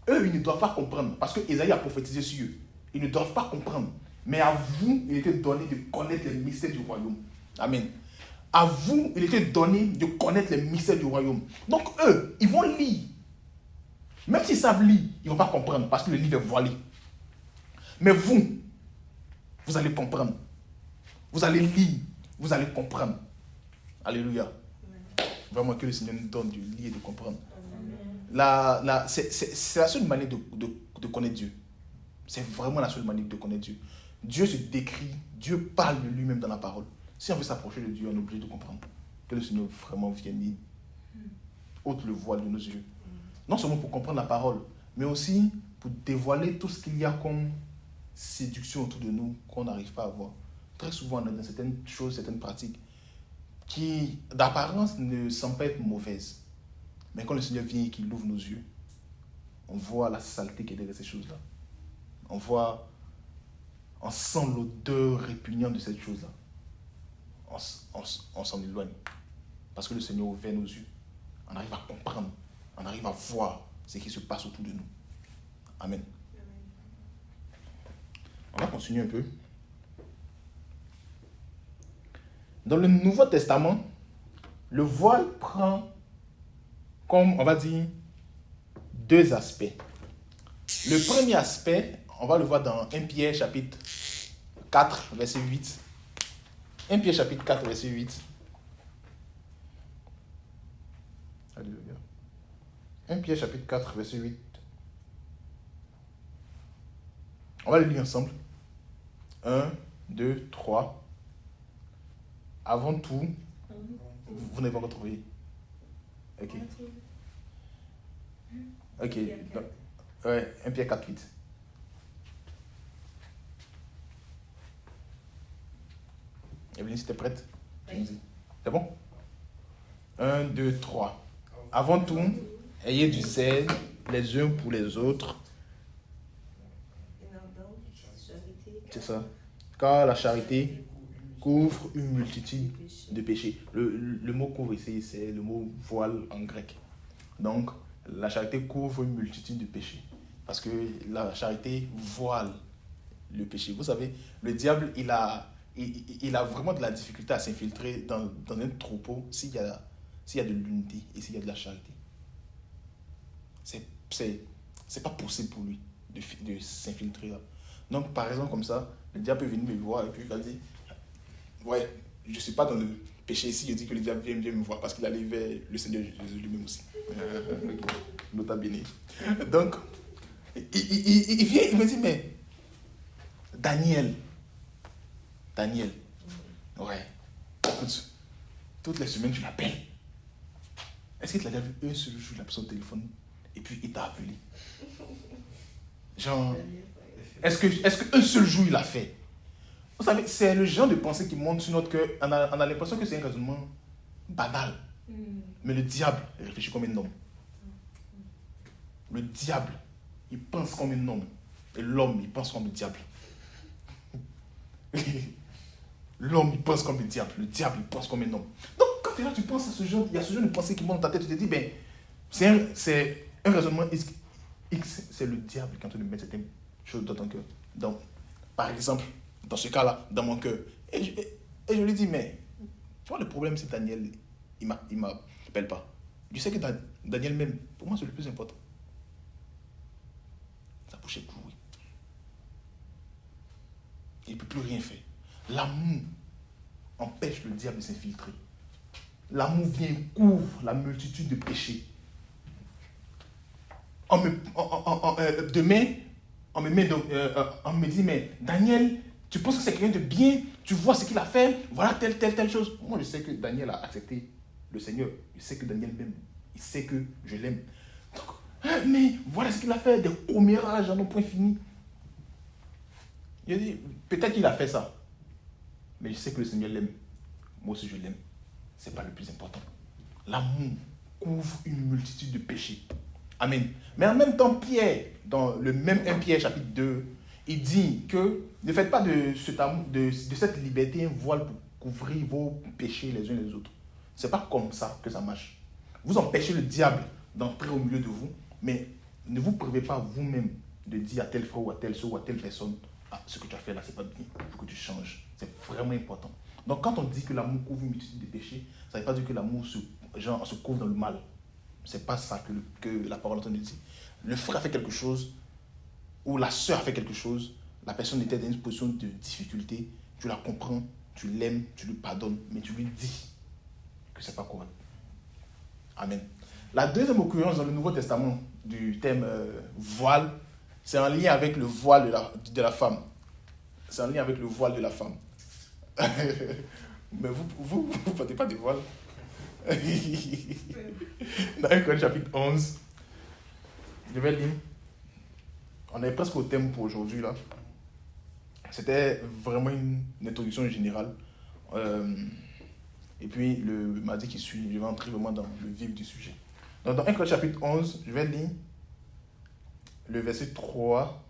Eux, ils ne doivent pas comprendre, parce que Ésaïe a prophétisé sur eux. Ils ne doivent pas comprendre. Mais à vous, il était donné de connaître les mystères du royaume. Amen. À vous, il était donné de connaître les mystères du royaume. Donc eux, ils vont lire. Même s'ils savent lire, ils ne vont pas comprendre, parce que le livre est voilé. Mais vous, vous allez comprendre. Vous allez lire, vous allez comprendre. Alléluia. Vraiment que le Seigneur nous donne de lire et de comprendre. C'est la seule manière de connaître Dieu. C'est vraiment la seule manière de connaître Dieu. Dieu se décrit, Dieu parle de lui-même dans la parole. Si on veut s'approcher de Dieu, on est obligé de comprendre que le Seigneur vraiment vienne et ôte le voile de nos yeux. Non seulement pour comprendre la parole, mais aussi pour dévoiler tout ce qu'il y a comme séduction autour de nous qu'on n'arrive pas à voir. Très souvent, on a dans certaines choses, certaines pratiques qui, d'apparence, ne semblent pas être mauvaises. Mais quand le Seigneur vient et qu'il ouvre nos yeux, on voit la saleté qui est derrière ces choses-là. On sent l'odeur répugnante de cette chose-là. On s'en éloigne. Parce que le Seigneur ouvre nos yeux. On arrive à comprendre. On arrive à voir ce qui se passe autour de nous. Amen. On va continuer un peu. Dans le Nouveau Testament, le voile prend comme, on va dire, deux aspects. Le premier aspect, on va le voir dans 1 Pierre chapitre 4, verset 8. 1 Pierre chapitre 4, verset 8. Alléluia. 1 Pierre chapitre 4, verset 8. On va le lire ensemble. 1, 2, 3. Avant tout, vous n'avez pas retrouvé. Ok. Ok. Ouais, 1 Pierre 4, 8. Evelyne, si tu es prête, oui. C'est bon? 1, 2, 3. Avant tout, ayez du zèle les uns pour les autres. C'est ça. Car la charité couvre une multitude de péchés. Le mot couvre ici, c'est le mot voile en grec. Donc, la charité couvre une multitude de péchés. Parce que la charité voile le péché. Vous savez, le diable, il a vraiment de la difficulté à s'infiltrer dans un troupeau s'il y a de l'unité et s'il y a de la charité. C'est pas possible pour lui de s'infiltrer là. Donc, par exemple, comme ça, le diable peut venir me voir et puis il va dire, ouais, je ne suis pas dans le péché ici, je dis que le diable vient me voir parce qu'il allait vers le Seigneur Jésus lui-même aussi. Nota bene. Donc, il vient, il me dit, mais Daniel, ouais, écoute, toutes les semaines tu l'appelles. Est-ce qu'il t'a déjà vu un seul jour, il a pris son téléphone et puis il t'a appelé? Genre, est-ce qu'un seul jour il a fait? Vous savez, c'est le genre de pensée qui monte sur notre cœur. On a l'impression que c'est un raisonnement banal. Mais le diable réfléchit comme un homme. Le diable, il pense comme un homme. Et l'homme, il pense comme le diable. L'homme, il pense comme le diable. Le diable, il pense comme un homme. Donc, quand tu es là, tu penses à ce genre, il y a ce genre de pensée qui monte dans ta tête. Tu te dis, ben, c'est un raisonnement X. C'est le diable qui est en train de mettre certaines choses dans ton cœur. Donc, par exemple, dans ce cas-là, dans mon cœur. Et je lui dis, mais, toi, le problème, c'est Daniel, il ne m'appelle pas. Je sais que Daniel même, pour moi, c'est le plus important. Sa bouche est clouée. Il ne peut plus rien faire. L'amour empêche le diable de s'infiltrer. L'amour vient et couvre la multitude de péchés. Demain, on me dit, mais Daniel, tu penses que c'est quelqu'un de bien, tu vois ce qu'il a fait, voilà telle chose. Moi, je sais que Daniel a accepté le Seigneur. Je sais que Daniel m'aime. Il sait que je l'aime. Donc, mais voilà ce qu'il a fait, des commérages à nos points finis. Je dis, peut-être qu'il a fait ça. Mais je sais que le Seigneur l'aime. Moi aussi, je l'aime. Ce n'est pas le plus important. L'amour couvre une multitude de péchés. Amen. Mais en même temps, Pierre, dans le même 1 Pierre chapitre 2, il dit que ne faites pas de cette liberté un voile pour couvrir vos péchés les uns les autres. Ce n'est pas comme ça que ça marche. Vous empêchez le diable d'entrer au milieu de vous, mais ne vous privez pas vous-même de dire à tel frère ou à telle soeur ou à telle personne, ah, ce que tu as fait là, c'est pas bien, il faut que tu changes. C'est vraiment important. Donc quand on dit que l'amour couvre une multitude de péchés, ça ne veut pas dire que l'amour se couvre dans le mal. C'est pas ça que la parole entend dire. Le frère a fait quelque chose, ou la sœur a fait quelque chose, la personne était dans une position de difficulté, tu la comprends, tu l'aimes, tu lui pardonnes, mais tu lui dis que c'est pas correct. Amen. La deuxième occurrence dans le Nouveau Testament du thème voile, c'est en lien avec le voile de la femme. C'est en lien avec le voile de la femme. Mais vous ne portez pas de voile. Dans 1 Corinthiens chapitre 11, je vais lire. On est presque au thème pour aujourd'hui là. C'était vraiment une introduction générale. Et puis le mardi qui suit, je vais entrer vraiment dans le vif du sujet. Donc dans 1 Corinthiens chapitre 11, je vais lire le verset 3.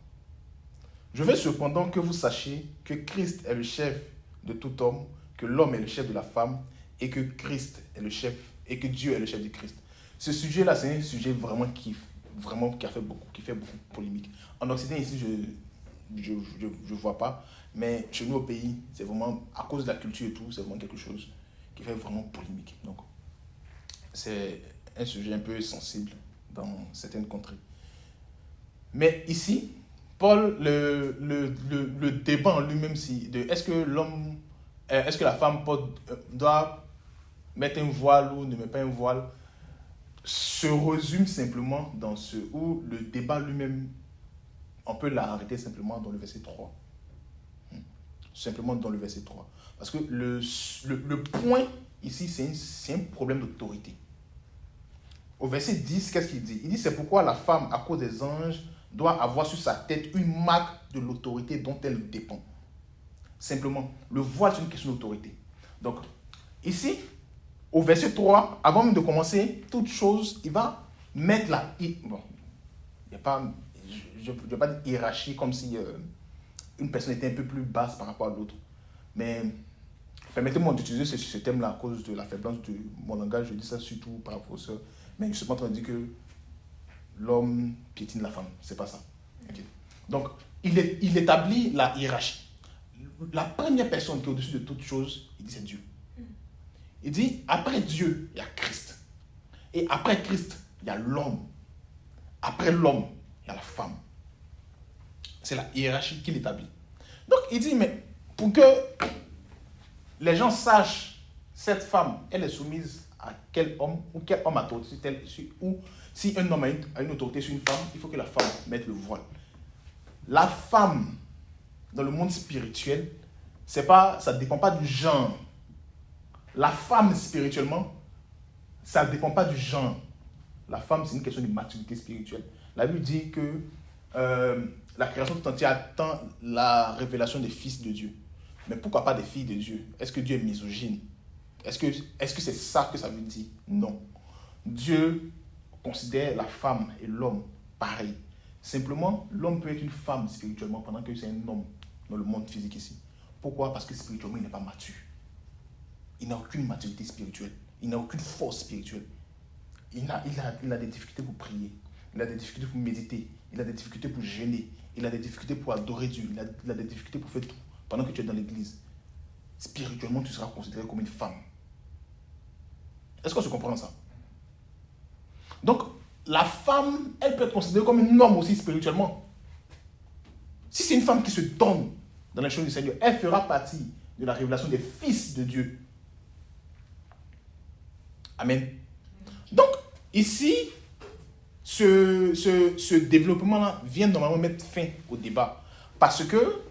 Je veux cependant que vous sachiez que Christ est le chef de tout homme, que l'homme est le chef de la femme, et que Christ est le chef, et que Dieu est le chef du Christ. Ce sujet-là, c'est un sujet vraiment qui fait beaucoup polémique. En Occident, ici, je vois pas, mais chez nous au pays, c'est vraiment, à cause de la culture et tout, c'est vraiment quelque chose qui fait vraiment polémique. Donc, c'est un sujet un peu sensible dans certaines contrées. Mais ici, Paul, le débat en lui-même, est-ce que la femme doit mettre un voile ou ne met pas un voile, se résume simplement dans où le débat lui-même, on peut l'arrêter simplement dans le verset 3. Simplement dans le verset 3. Parce que le point ici, c'est un problème d'autorité. Au verset 10, qu'est-ce qu'il dit? Il dit, c'est pourquoi la femme, à cause des anges, doit avoir sur sa tête une marque de l'autorité dont elle dépend. Simplement, le voile, c'est une question d'autorité. Donc, ici, au verset 3, avant même de commencer toute chose, il va mettre bon, il n'y a pas, je ne vais pas dire hiérarchie comme si une personne était un peu plus basse par rapport à l'autre. Mais permettez-moi d'utiliser ce thème-là à cause de la faiblesse de mon langage. Je dis ça surtout par rapport aux sœurs. Mais je ne suis pas en train de dire que l'homme piétine la femme. Ce n'est pas ça. Okay. Donc, il établit la hiérarchie. La première personne qui est au-dessus de toute chose, il dit c'est Dieu. Il dit, après Dieu, il y a Christ. Et après Christ, il y a l'homme. Après l'homme, il y a la femme. C'est la hiérarchie qu'il établit. Donc, il dit, mais pour que les gens sachent, cette femme, elle est soumise à quel homme, ou quel homme a autorité, ou si un homme a une autorité sur une femme, il faut que la femme mette le voile. La femme, dans le monde spirituel, ça ne dépend pas du genre. La femme, spirituellement, ça ne dépend pas du genre. La femme, c'est une question de maturité spirituelle. La Bible dit que la création tout entière attend la révélation des fils de Dieu. Mais pourquoi pas des filles de Dieu? Est-ce que Dieu est misogyne? Est-ce que c'est ça que ça veut dire? Non. Dieu considère la femme et l'homme pareil. Simplement, l'homme peut être une femme spirituellement pendant que c'est un homme dans le monde physique ici. Pourquoi? Parce que spirituellement, il n'est pas mature. Il n'a aucune maturité spirituelle. Il n'a aucune force spirituelle. Il a des difficultés pour prier. Il a des difficultés pour méditer. Il a des difficultés pour jeûner. Il a des difficultés pour adorer Dieu. Il a des difficultés pour faire tout. Pendant que tu es dans l'église, spirituellement, tu seras considéré comme une femme. Est-ce qu'on se comprend ça? Donc, la femme, elle peut être considérée comme un homme aussi spirituellement. Si c'est une femme qui se donne dans les choses du Seigneur, elle fera partie de la révélation des fils de Dieu. Amen. Donc, ici, ce développement-là vient normalement mettre fin au débat. Parce que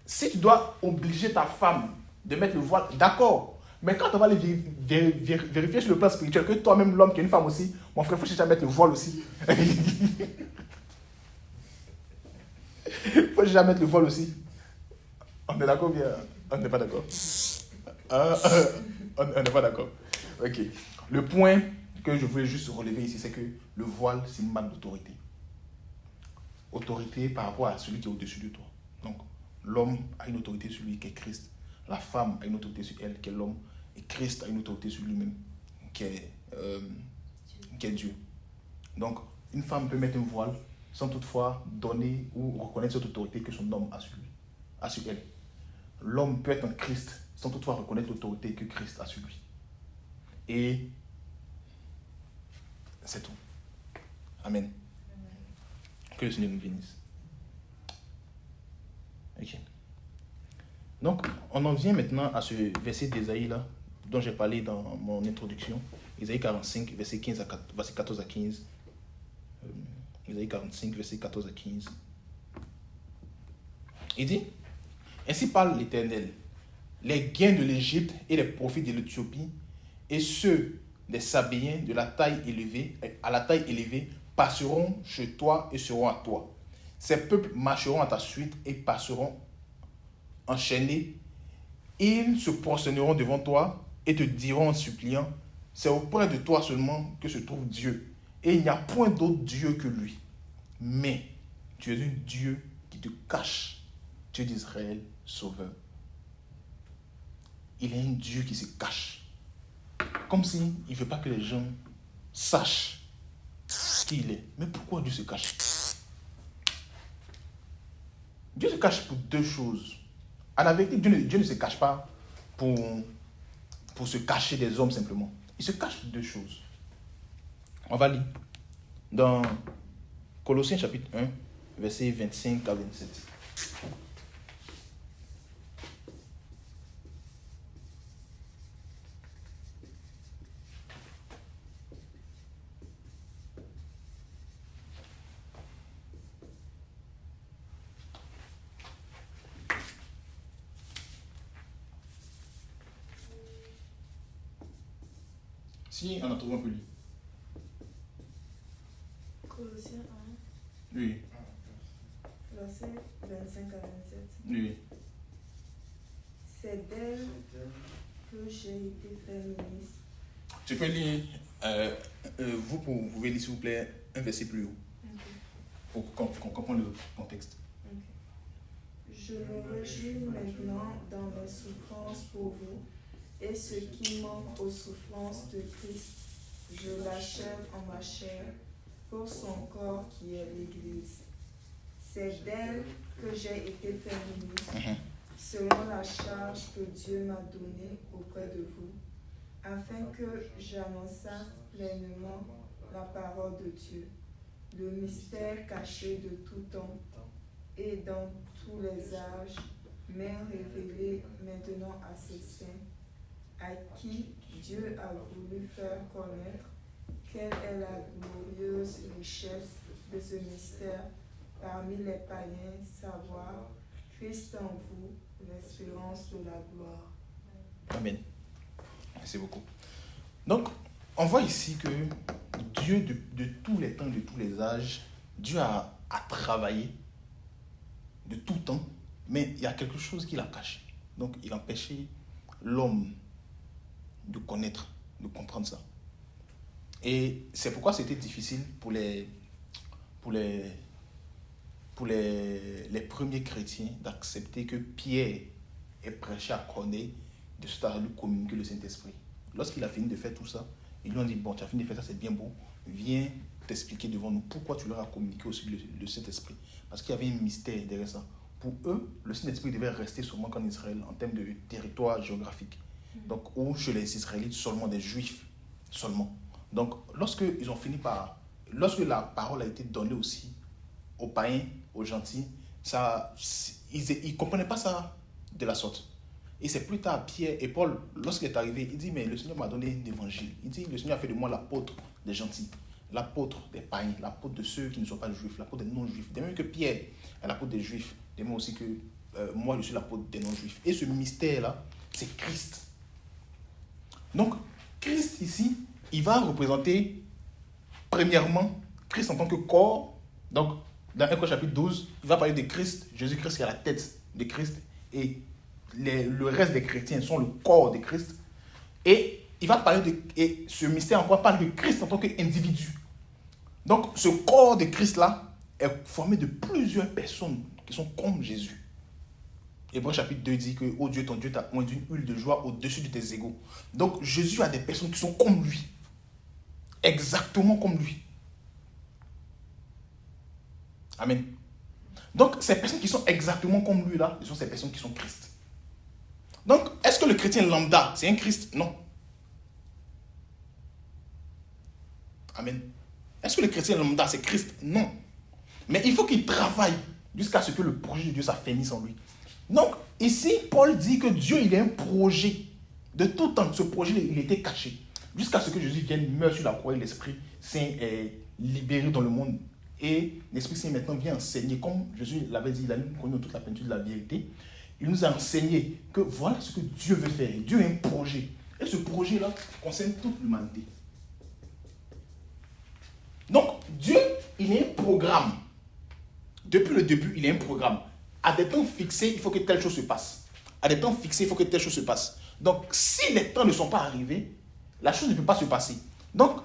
si tu dois obliger ta femme de mettre le voile, d'accord. Mais quand on va aller vérifier sur le plan spirituel que toi-même, l'homme qui est une femme aussi, mon frère, il faut chercher à mettre le voile aussi. Il faut chercher à mettre le voile aussi. On est d'accord bien? On n'est pas d'accord. On n'est pas d'accord. Ok. Le point que je voulais juste relever ici, c'est que le voile, c'est une marque d'autorité. Autorité par rapport à celui qui est au-dessus de toi. Donc, l'homme a une autorité sur lui qui est Christ. La femme a une autorité sur elle qui est l'homme. Et Christ a une autorité sur lui-même qui est Dieu. Donc, une femme peut mettre un voile sans toutefois donner ou reconnaître cette autorité que son homme a sur elle. L'homme peut être en Christ sans toutefois reconnaître l'autorité que Christ a sur lui. Et c'est tout. Amen. Que le Seigneur nous bénisse. Ok. Donc, on en vient maintenant à ce verset d'Ésaïe là, dont j'ai parlé dans mon introduction. Ésaïe 45, verset 14 à 15. Ésaïe 45, verset 14 à 15. Il dit, ainsi parle l'Éternel, les gains de l'Égypte et les profits de l'Éthiopie et ceux des Sabéens de la taille élevée, à la taille élevée passeront chez toi et seront à toi. Ces peuples marcheront à ta suite et passeront enchaînés. Ils se prosterneront devant toi et te diront en suppliant, c'est auprès de toi seulement que se trouve Dieu. Et il n'y a point d'autre Dieu que lui. Mais tu es un Dieu qui te cache, Dieu d'Israël, sauveur. Il est un Dieu qui se cache. Comme s'il ne veut pas que les gens sachent qui il est. Mais pourquoi Dieu se cache? Dieu se cache pour deux choses. À la vérité, Dieu ne se cache pas pour se cacher des hommes simplement. Il se cache pour deux choses. On va lire dans Colossiens chapitre 1, versets 25 à 27. Si on a trouvé un peu lire.
Colossiens 1,
Oui.
verset 25 à 27.
Oui.
C'est d'elle que j'ai été fait ministre.
Tu peux lire, vous pouvez lire s'il vous plaît un verset plus haut. Pour qu'on comprenne le contexte.
Je me réjouis maintenant dans mes souffrances pour vous, et ce qui manque aux souffrances de Christ, je l'achève en ma chair pour son corps qui est l'Église. C'est d'elle que j'ai été fait ministre, selon la charge que Dieu m'a donnée auprès de vous, afin que j'annonçasse pleinement la parole de Dieu, le mystère caché de tout temps et dans tous les âges, mais révélé maintenant à ses saints, à qui Dieu a voulu faire connaître quelle est la glorieuse richesse de ce mystère parmi les païens, savoir Christ en vous, l'espérance de la gloire.
Amen. Merci beaucoup. Donc, on voit ici que Dieu, de tous les temps, de tous les âges, Dieu a travaillé de tout temps, mais il y a quelque chose qu'il a caché. Donc, il empêchait l'homme de connaître, de comprendre ça. Et c'est pourquoi c'était difficile pour les premiers chrétiens d'accepter que Pierre ait prêché à Corneille de ce à lui communiquer le Saint-Esprit. Lorsqu'il a fini de faire tout ça, ils lui ont dit, bon, tu as fini de faire ça, c'est bien beau, viens t'expliquer devant nous pourquoi tu leur as communiqué aussi le Saint-Esprit. Parce qu'il y avait un mystère derrière ça. Pour eux, le Saint-Esprit devait rester seulement qu'en Israël, en termes de territoire géographique. Donc, ou chez les Israélites, seulement des Juifs, seulement. Donc, lorsque la parole a été donnée aussi aux païens, aux gentils, ils ne comprenaient pas ça de la sorte. Et c'est plus tard, Pierre et Paul, lorsqu'il est arrivé, il dit, mais le Seigneur m'a donné l'évangile. Il dit, le Seigneur a fait de moi l'apôtre des gentils, l'apôtre des païens, l'apôtre de ceux qui ne sont pas juifs, l'apôtre des non-juifs. De même que Pierre est l'apôtre des juifs, de même aussi que moi, je suis l'apôtre des non-juifs. Et ce mystère-là, c'est Christ. Donc, Christ ici, il va représenter, premièrement, Christ en tant que corps. Donc, dans 1 Corinthiens chapitre 12, il va parler de Christ, Jésus-Christ qui est la tête de Christ, et le reste des chrétiens sont le corps de Christ. Et il va parler et ce mystère encore parle de Christ en tant qu'individu. Donc, ce corps de Christ-là est formé de plusieurs personnes qui sont comme Jésus. Hébreux chapitre 2 dit que, oh Dieu, ton Dieu t'a oint d'une huile de joie au-dessus de tes égaux. Donc, Jésus a des personnes qui sont comme lui. Exactement comme lui. Amen. Donc, ces personnes qui sont exactement comme lui là, ce sont ces personnes qui sont Christ. Donc, est-ce que le chrétien lambda, c'est un Christ? Non. Amen. Est-ce que le chrétien lambda, c'est Christ? Non. Mais il faut qu'il travaille jusqu'à ce que le projet de Dieu s'affermisse en lui. Donc, ici, Paul dit que Dieu, il a un projet. De tout temps, ce projet, il était caché. Jusqu'à ce que Jésus vienne, meure sur la croix et l'Esprit Saint est libéré dans le monde. Et l'Esprit Saint maintenant vient enseigner, comme Jésus l'avait dit, il a connu toute la plénitude de la vérité. Il nous a enseigné que voilà ce que Dieu veut faire. Dieu a un projet. Et ce projet-là concerne toute l'humanité. Donc, Dieu, il a un programme. Depuis le début, il a un programme. À des temps fixés, il faut que telle chose se passe. À des temps fixés, il faut que telle chose se passe. Donc, si les temps ne sont pas arrivés, la chose ne peut pas se passer. Donc,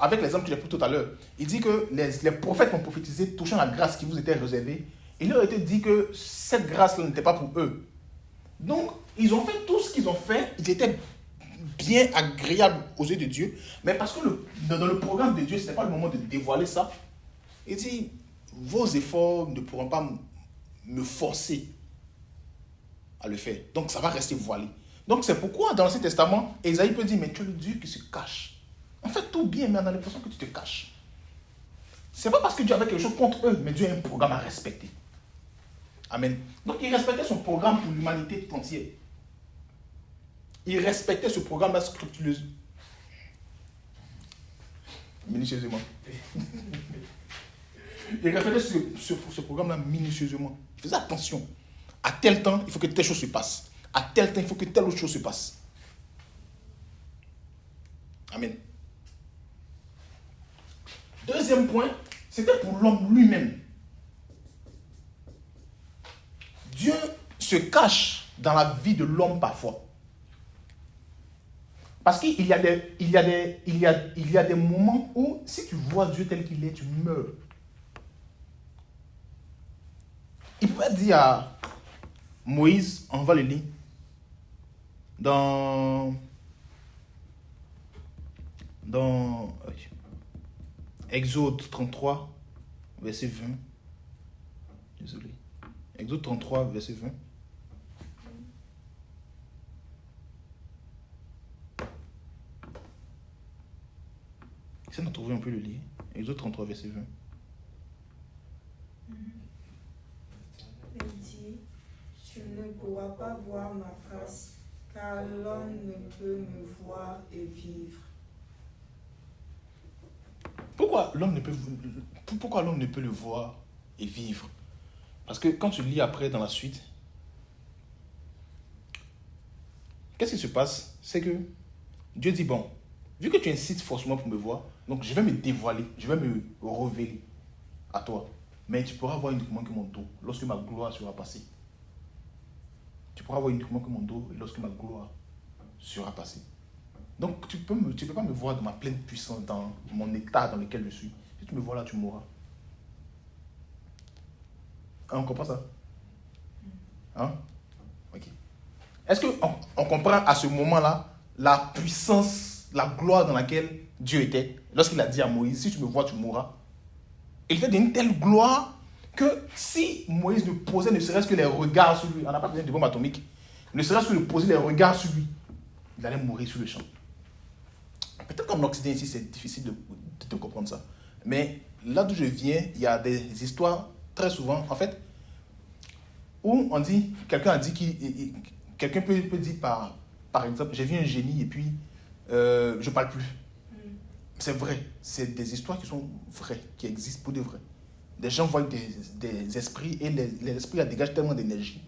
avec l'exemple que j'ai pris tout à l'heure, il dit que les prophètes ont prophétisé touchant la grâce qui vous était réservée. Il leur a été dit que cette grâce-là n'était pas pour eux. Donc, ils ont fait tout ce qu'ils ont fait. Ils étaient bien agréables aux yeux de Dieu. Mais parce que dans le programme de Dieu, ce n'était pas le moment de dévoiler ça. Il dit, vos efforts ne pourront pas me forcer à le faire. Donc, ça va rester voilé. Donc, c'est pourquoi dans l'Ancien Testament, Ésaïe peut dire, mais tu es le Dieu qui se cache. En fait, tout bien, mais on a l'impression que tu te caches. Ce n'est pas parce que Dieu avait quelque chose contre eux, mais Dieu a un programme à respecter. Amen. Donc, il respectait son programme pour l'humanité tout entière. Il respectait ce programme-là scrupuleusement. Minutieusement. Il respectait ce programme-là minutieusement. Il faisait attention. À tel temps, il faut que telle chose se passe. À tel temps, il faut que telle autre chose se passe. Amen. Deuxième point, c'était pour l'homme lui-même. Dieu se cache dans la vie de l'homme parfois. Parce qu'il y a des moments où, si tu vois Dieu tel qu'il est, tu meurs. Il pouvait dire à Moïse, on va le lire, dans Exode 33, verset 20. Désolé. Exode 33, verset 20. Essayez de trouver un peu le lire. Exode 33, verset 20.
Il dit, tu ne pourras pas voir ma face, car l'homme ne peut me voir et vivre.
Pourquoi l'homme ne peut le voir et vivre? Parce que quand tu lis après dans la suite, qu'est-ce qui se passe? C'est que Dieu dit, bon, vu que tu incites forcément pour me voir, donc je vais me dévoiler, je vais me révéler à toi. Mais tu pourras voir uniquement que mon dos, lorsque ma gloire sera passée. Tu pourras voir uniquement que mon dos, lorsque ma gloire sera passée. Donc tu peux pas me voir dans ma pleine puissance, dans mon état dans lequel je suis. Si tu me vois là, tu mourras. Hein, on comprend ça? Hein? Ok. Est-ce qu'on comprend à ce moment-là la puissance, la gloire dans laquelle Dieu était lorsqu'il a dit à Moïse, si tu me vois, tu mourras? Il fait d'une telle gloire que si Moïse ne posait ne serait-ce que les regards sur lui, on n'a pas besoin de bombe atomique, ne serait-ce que de poser les regards sur lui, il allait mourir sur le champ. Peut-être qu'en Occident ici, c'est difficile de comprendre ça. Mais là d'où je viens, il y a des histoires très souvent, en fait, où on dit, quelqu'un peut dire par exemple, j'ai vu un génie et puis je ne parle plus. C'est vrai, c'est des histoires qui sont vraies, qui existent pour de vrai. Des gens voient des esprits et les esprits dégagent tellement d'énergie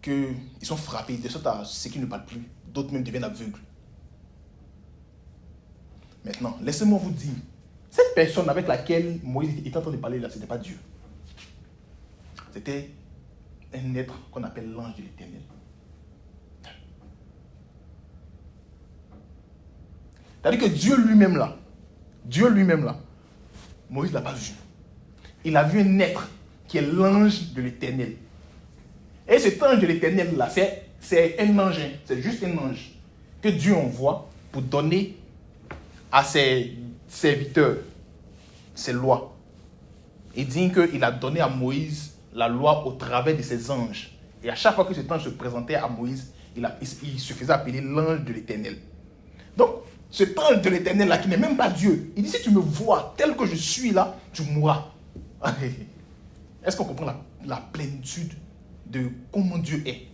qu'ils sont frappés, de sorte à ceux qui ne parlent plus. D'autres même deviennent aveugles. Maintenant, laissez-moi vous dire, cette personne avec laquelle Moïse était en train de parler là, ce n'était pas Dieu. C'était un être qu'on appelle l'ange de l'Éternel. C'est-à-dire que Dieu lui-même là, Moïse ne l'a pas vu. Il a vu un être qui est l'ange de l'Éternel. Et cet ange de l'Éternel là, c'est un ange, c'est juste un ange que Dieu envoie pour donner à ses serviteurs ses lois. il dit qu'il a donné à Moïse la loi au travers de ses anges. Et à chaque fois que cet ange se présentait à Moïse, il se faisait appeler l'ange de l'Éternel. Donc, cet ange de l'Éternel là, qui n'est même pas Dieu, il dit, si tu me vois tel que je suis là, tu mourras. Est-ce qu'on comprend la plénitude de comment Dieu est?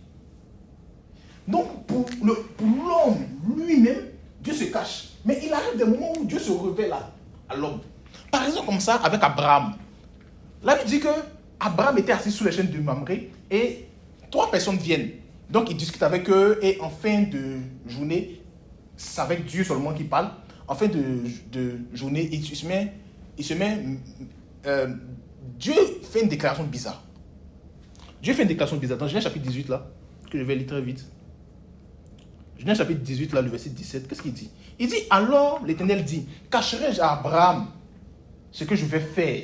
Donc, pour l'homme lui-même, Dieu se cache. Mais il arrive des moments où Dieu se révèle à l'homme. Par exemple, comme ça, avec Abraham. Là, il dit que Abraham était assis sous les chênes de Mamré et 3 personnes viennent. Donc, il discute avec eux et en fin de journée, c'est avec Dieu seulement qu'il parle. En fin de journée, Dieu fait une déclaration bizarre. Dieu fait une déclaration bizarre. Dans Genèse chapitre 18, là, que je vais lire très vite. Genèse chapitre 18, là, le verset 17, qu'est-ce qu'il dit? Il dit, alors l'Éternel dit, cacherai-je à Abraham ce que je vais faire?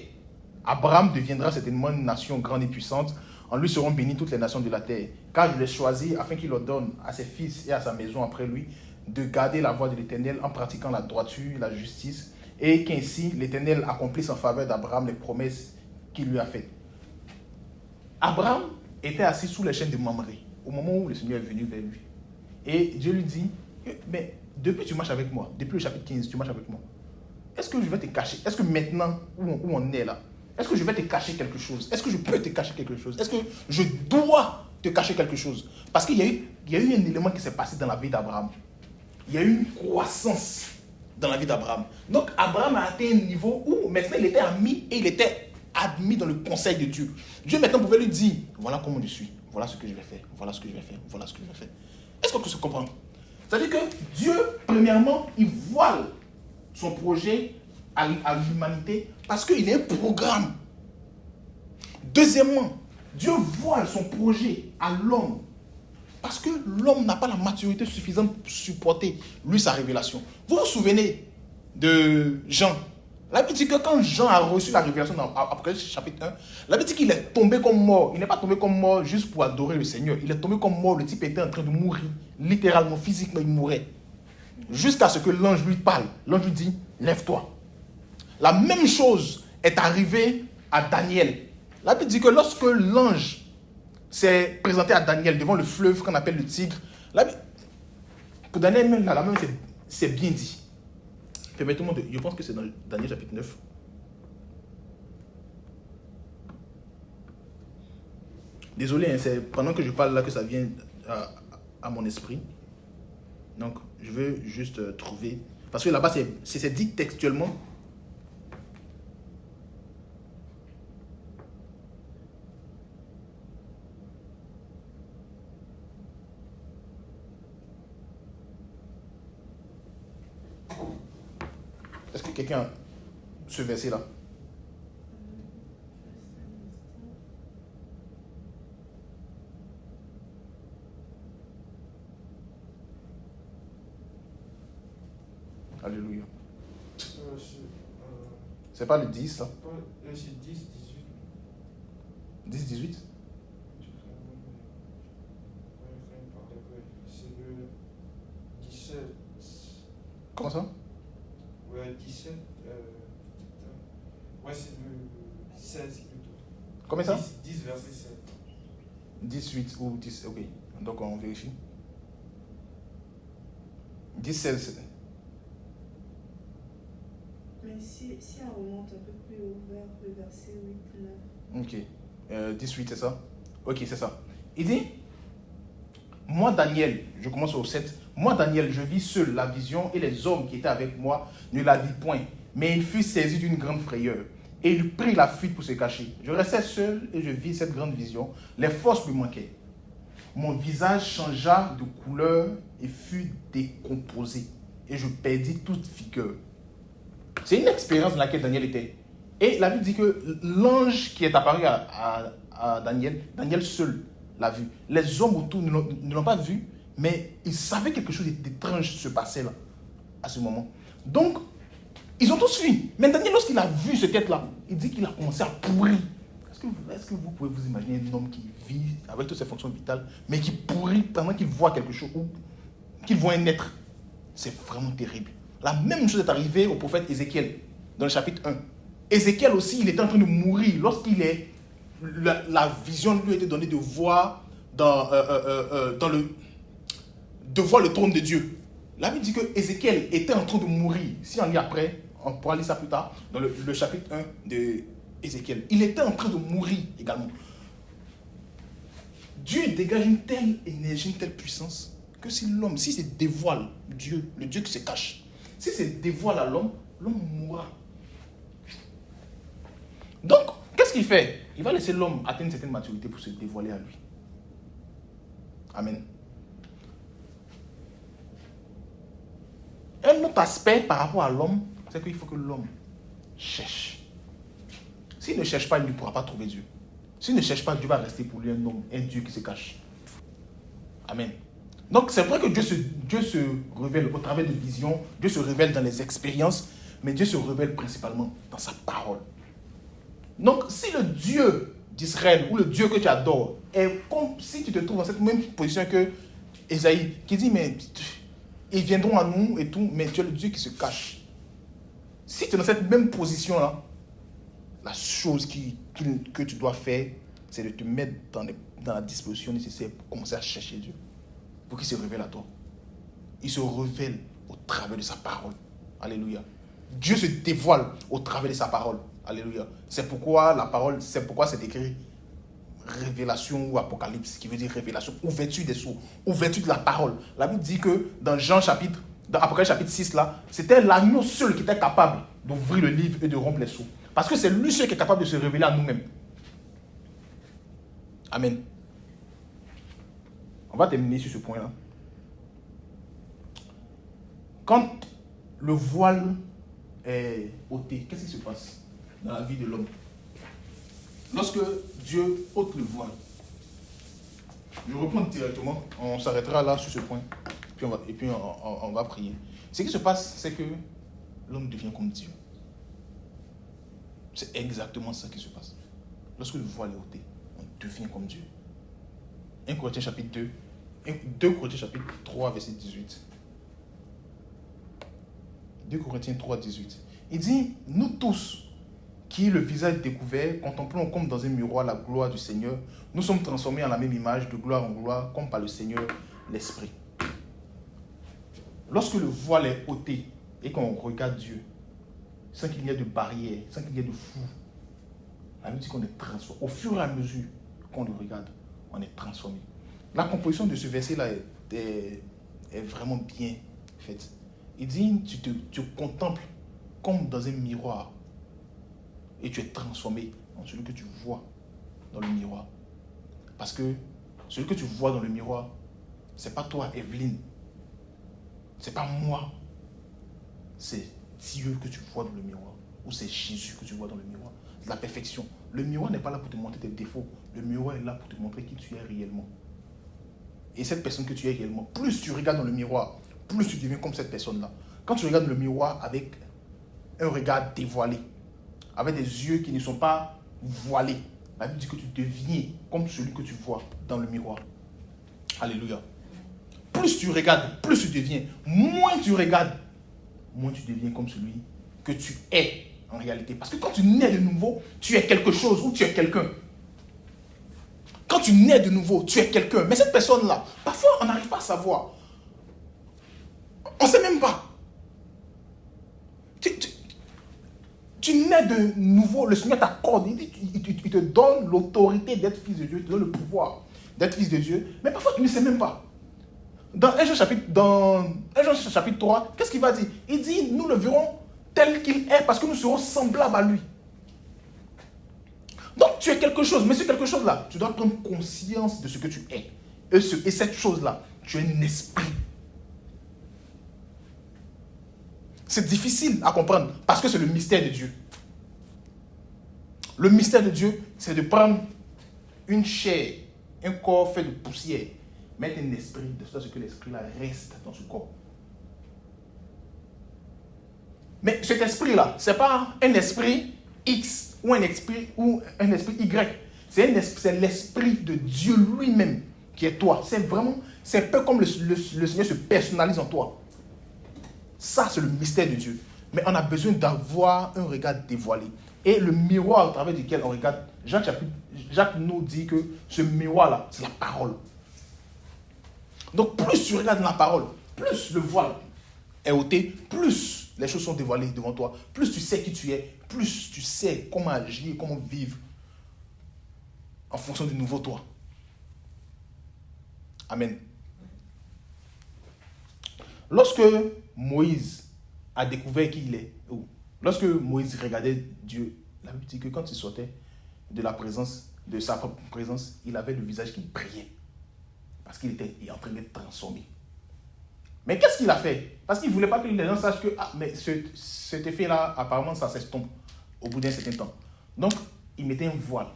Abraham deviendra certainement une nation grande et puissante. En lui seront bénies toutes les nations de la terre. Car je l'ai choisi afin qu'il ordonne à ses fils et à sa maison après lui de garder la voie de l'Éternel en pratiquant la droiture, la justice, et qu'ainsi l'Éternel accomplisse en faveur d'Abraham les promesses qu'il lui a faites. Abraham était assis sous les chênes de Mamré au moment où le Seigneur est venu vers lui. Et Dieu lui dit, mais depuis tu marches avec moi, depuis le chapitre 15, tu marches avec moi. Est-ce que je vais te cacher? Est-ce que maintenant, où on est là, est-ce que je vais te cacher quelque chose? Est-ce que je peux te cacher quelque chose? Est-ce que je dois te cacher quelque chose? Parce qu'il y a eu un élément qui s'est passé dans la vie d'Abraham. Il y a eu une croissance dans la vie d'Abraham. Donc Abraham a atteint un niveau où maintenant il était admis et il était admis dans le conseil de Dieu. Dieu maintenant pouvait lui dire, voilà comment je suis, voilà ce que je vais faire, voilà ce que je vais faire, voilà ce que je vais faire. Est-ce que tu comprends? C'est-à-dire que Dieu, premièrement, il voile son projet à l'humanité parce qu'il a un programme. Deuxièmement, Dieu voile son projet à l'homme parce que l'homme n'a pas la maturité suffisante pour supporter, lui, sa révélation. Vous vous souvenez de Jean? La Bible dit que quand Jean a reçu la révélation dans Apocalypse chapitre 1, la Bible dit qu'il est tombé comme mort. Il n'est pas tombé comme mort juste pour adorer le Seigneur. Il est tombé comme mort. Le type était en train de mourir. Littéralement, physiquement, il mourait. Jusqu'à ce que l'ange lui parle. L'ange lui dit, lève-toi. La même chose est arrivée à Daniel. La Bible dit que lorsque l'ange s'est présenté à Daniel devant le fleuve qu'on appelle le Tigre, pour Daniel même, la même c'est bien dit. Permettez-moi je pense que c'est dans Daniel chapitre 9. Désolé, hein, c'est pendant que je parle là que ça vient à mon esprit. Donc, je veux juste trouver. Parce que là-bas, c'est dit textuellement. Est-ce que quelqu'un a ce verset-là? Alléluia. C'est pas le 10 là?
C'est 10, 18.
10, 18?
C'est le 17.
Comment ça?
Ouais, 17. Ouais, c'est le 16 plutôt.
Combien ça?
10 verset 7.
18 ou 10, ok. Donc on vérifie. 10, 16.
Mais si on remonte un peu plus haut vers le verset 8, 9.
Ok. 18, c'est ça? Ok, c'est ça. Il dit, moi Daniel, je commence au 7. Moi Daniel, je vis seul la vision et les hommes qui étaient avec moi ne la virent point. Mais il fut saisi d'une grande frayeur. Et il prit la fuite pour se cacher. Je restais seul et je vis cette grande vision. Les forces me manquaient. Mon visage changea de couleur et fut décomposé. Et je perdis toute vigueur. C'est une expérience dans laquelle Daniel était. Et la Bible dit que l'ange qui est apparu à Daniel, Daniel seul l'a vu. Les hommes autour ne l'ont pas vu, mais ils savaient quelque chose d'étrange se passait là, à ce moment. Donc, ils ont tous fui. Mais Daniel, lorsqu'il a vu ce quête-là, il dit qu'il a commencé à pourrir. Est-ce que vous pouvez vous imaginer un homme qui vit avec toutes ses fonctions vitales, mais qui pourrit pendant qu'il voit quelque chose, ou qu'il voit un être? C'est vraiment terrible. La même chose est arrivée au prophète Ézéchiel, dans le chapitre 1. Ézéchiel aussi, il était en train de mourir lorsqu'il est... La vision lui a été donnée de voir de voir le trône de Dieu. La Bible dit que Ézéchiel était en train de mourir. Si on lit après, on pourra lire ça plus tard, dans le chapitre 1 de Ézéchiel. Il était en train de mourir également. Dieu dégage une telle énergie, une telle puissance, que si l'homme, si se dévoile Dieu, le Dieu qui se cache, si se dévoile à l'homme, l'homme mourra. Donc, qu'est-ce qu'il fait? Il va laisser l'homme atteindre une certaine maturité pour se dévoiler à lui. Amen. Un autre aspect par rapport à l'homme, c'est qu'il faut que l'homme cherche. S'il ne cherche pas, il ne pourra pas trouver Dieu. S'il ne cherche pas, Dieu va rester pour lui un homme, un Dieu qui se cache. Amen. Donc c'est vrai que Dieu se révèle au travers de visions, Dieu se révèle dans les expériences, mais Dieu se révèle principalement dans sa parole. Donc si le Dieu d'Israël ou le Dieu que tu adores est comme si tu te trouves dans cette même position que Ésaïe, qui dit mais ils viendront à nous et tout, mais tu es le Dieu qui se cache. Si tu es dans cette même position-là, la chose que tu dois faire, c'est de te mettre dans la disposition nécessaire pour commencer à chercher Dieu, pour qu'il se révèle à toi. Il se révèle au travers de sa parole. Alléluia. Dieu se dévoile au travers de sa parole. Alléluia. C'est pourquoi c'est écrit révélation ou apocalypse, qui veut dire révélation, ouverture des sceaux, ouverture de la parole. La Bible dit que dans Apocalypse chapitre 6, là, c'était l'agneau seul qui était capable d'ouvrir le livre et de rompre les sceaux. Parce que c'est lui seul qui est capable de se révéler à nous-mêmes. Amen. On va terminer sur ce point-là. Quand le voile est ôté, qu'est-ce qui se passe dans la vie de l'homme? Lorsque Dieu ôte le voile, je reprends directement, on s'arrêtera là sur ce point, puis on va prier. Ce qui se passe, c'est que l'homme devient comme Dieu. C'est exactement ça qui se passe. Lorsque le voile est ôté, on devient comme Dieu. 1 Corinthiens chapitre 2 Corinthiens chapitre 3, verset 18. 2 Corinthiens 3, 18. Il dit, nous tous, qui, le visage découvert, contemplons comme dans un miroir la gloire du Seigneur, nous sommes transformés en la même image, de gloire en gloire, comme par le Seigneur, l'Esprit. Lorsque le voile est ôté et qu'on regarde Dieu, sans qu'il y ait de barrière, sans qu'il y ait de flou, la Bible dit qu'on est transformé. Au fur et à mesure qu'on le regarde, on est transformé. La composition de ce verset-là est vraiment bien faite. Il dit, tu contemples comme dans un miroir et tu es transformé en celui que tu vois dans le miroir. Parce que celui que tu vois dans le miroir, ce n'est pas toi, Evelyne. Ce n'est pas moi. C'est Dieu que tu vois dans le miroir. Ou c'est Jésus que tu vois dans le miroir. C'est la perfection. Le miroir n'est pas là pour te montrer tes défauts. Le miroir est là pour te montrer qui tu es réellement. Et cette personne que tu es réellement, plus tu regardes dans le miroir, plus tu deviens comme cette personne-là. Quand tu regardes le miroir avec un regard dévoilé, avec des yeux qui ne sont pas voilés, la Bible dit que tu deviens comme celui que tu vois dans le miroir. Alléluia. Plus tu regardes, plus tu deviens. Moins tu regardes, moins tu deviens comme celui que tu es en réalité. Parce que quand tu nais de nouveau, tu es quelque chose ou tu es quelqu'un. Quand tu nais de nouveau, tu es quelqu'un. Mais cette personne-là, parfois on n'arrive pas à savoir. On ne sait même pas. Tu nais de nouveau, le Seigneur t'accorde, il te donne l'autorité d'être fils de Dieu, il te donne le pouvoir d'être fils de Dieu, mais parfois tu ne sais même pas. Dans 1 Jean chapitre 3, qu'est-ce qu'il va dire? Il dit, nous le verrons tel qu'il est parce que nous serons semblables à lui. Donc tu es quelque chose, mais ce quelque chose-là, tu dois prendre conscience de ce que tu es. Et cette chose-là, tu es un esprit. C'est difficile à comprendre parce que c'est le mystère de Dieu. Le mystère de Dieu, c'est de prendre une chair, un corps fait de poussière, mettre un esprit, de sorte que l'esprit-là reste dans ce corps. Mais cet esprit-là, ce n'est pas un esprit X ou un esprit Y. C'est l'esprit de Dieu lui-même qui est toi. C'est un peu comme le Seigneur se personnalise en toi. Ça, c'est le mystère de Dieu. Mais on a besoin d'avoir un regard dévoilé. Et le miroir à travers lequel on regarde, Jacques nous dit que ce miroir-là, c'est la parole. Donc plus tu regardes la parole, plus le voile est ôté, plus les choses sont dévoilées devant toi, plus tu sais qui tu es, plus tu sais comment agir, comment vivre en fonction du nouveau toi. Amen. Lorsque Moïse a découvert qui il est, lorsque Moïse regardait Dieu, la Bible dit que quand il sortait de la présence, de sa propre présence, il avait le visage qui brillait. Parce qu'il était en train d'être transformé. Mais qu'est-ce qu'il a fait? Parce qu'il ne voulait pas que les gens sachent que mais cet effet-là, apparemment, ça s'estompe au bout d'un certain temps. Donc, il mettait un voile.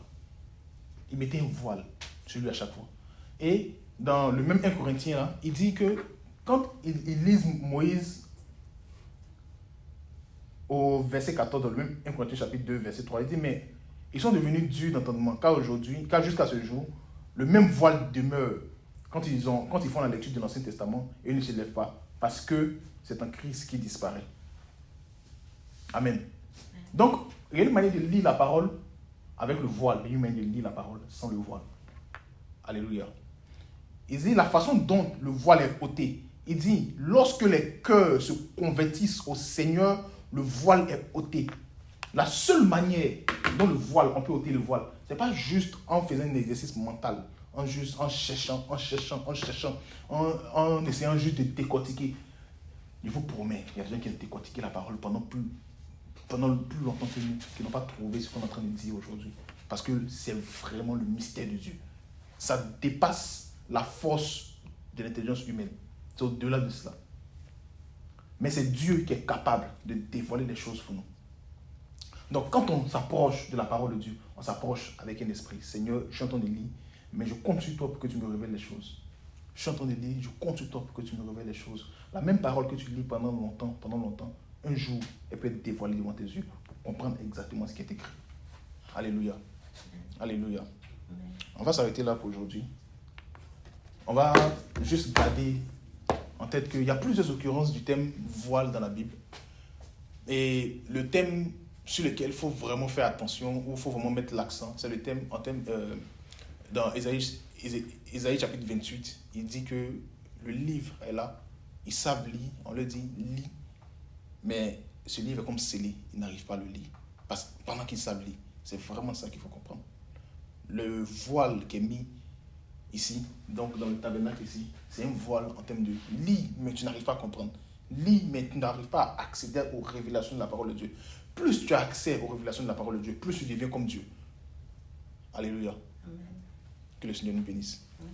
Il mettait un voile sur lui à chaque fois. Et dans le même 1 Corinthiens, là, il dit que quand ils lisent Moïse au verset 14, dans le même 1 Corinthiens chapitre 2, verset 3, il dit, mais ils sont devenus durs d'entendement, car jusqu'à ce jour, le même voile demeure quand ils font la lecture de l'Ancien Testament et ils ne se lèvent pas, parce que c'est un Christ qui disparaît. Amen. Donc, il y a une manière de lire la parole avec le voile, il y a une manière de lire la parole sans le voile. Alléluia. Il dit la façon dont le voile est ôté. Il dit, lorsque les cœurs se convertissent au Seigneur, le voile est ôté. La seule manière dont on peut ôter le voile, ce n'est pas juste en faisant un exercice mental, en cherchant, en essayant juste de décortiquer. Je vous promets, il y a des gens qui ont décortiqué la parole pendant plus longtemps que nous, qui n'ont pas trouvé ce qu'on est en train de dire aujourd'hui. Parce que c'est vraiment le mystère de Dieu. Ça dépasse la force de l'intelligence humaine. C'est au-delà de cela. Mais c'est Dieu qui est capable de dévoiler les choses pour nous. Donc, quand on s'approche de la parole de Dieu, on s'approche avec un esprit. Seigneur, je suis en train de lire, mais je compte sur toi pour que tu me révèles les choses. Je suis en train de lire, je compte sur toi pour que tu me révèles les choses. La même parole que tu lis pendant longtemps, un jour, elle peut être dévoilée devant tes yeux pour comprendre exactement ce qui est écrit. Alléluia. Alléluia. On va s'arrêter là pour aujourd'hui. On va juste garder en tête qu'il y a plusieurs occurrences du thème voile dans la Bible. Et le thème sur lequel il faut vraiment faire attention, où il faut vraiment mettre l'accent, c'est le thème dans Ésaïe chapitre 28. Il dit que le livre est là, ils savent lire, on leur dit lis, mais ce livre est comme scellé, ils n'arrivent pas à le lire. Parce que pendant qu'ils savent lire, c'est vraiment ça qu'il faut comprendre. Le voile qui est mis ici, donc dans le tabernacle ici, c'est un voile en termes de lis, mais tu n'arrives pas à comprendre. Lis, mais tu n'arrives pas à accéder aux révélations de la parole de Dieu. Plus tu as accès aux révélations de la parole de Dieu, plus tu deviens comme Dieu. Alléluia. Amen. Que le Seigneur nous bénisse. Amen.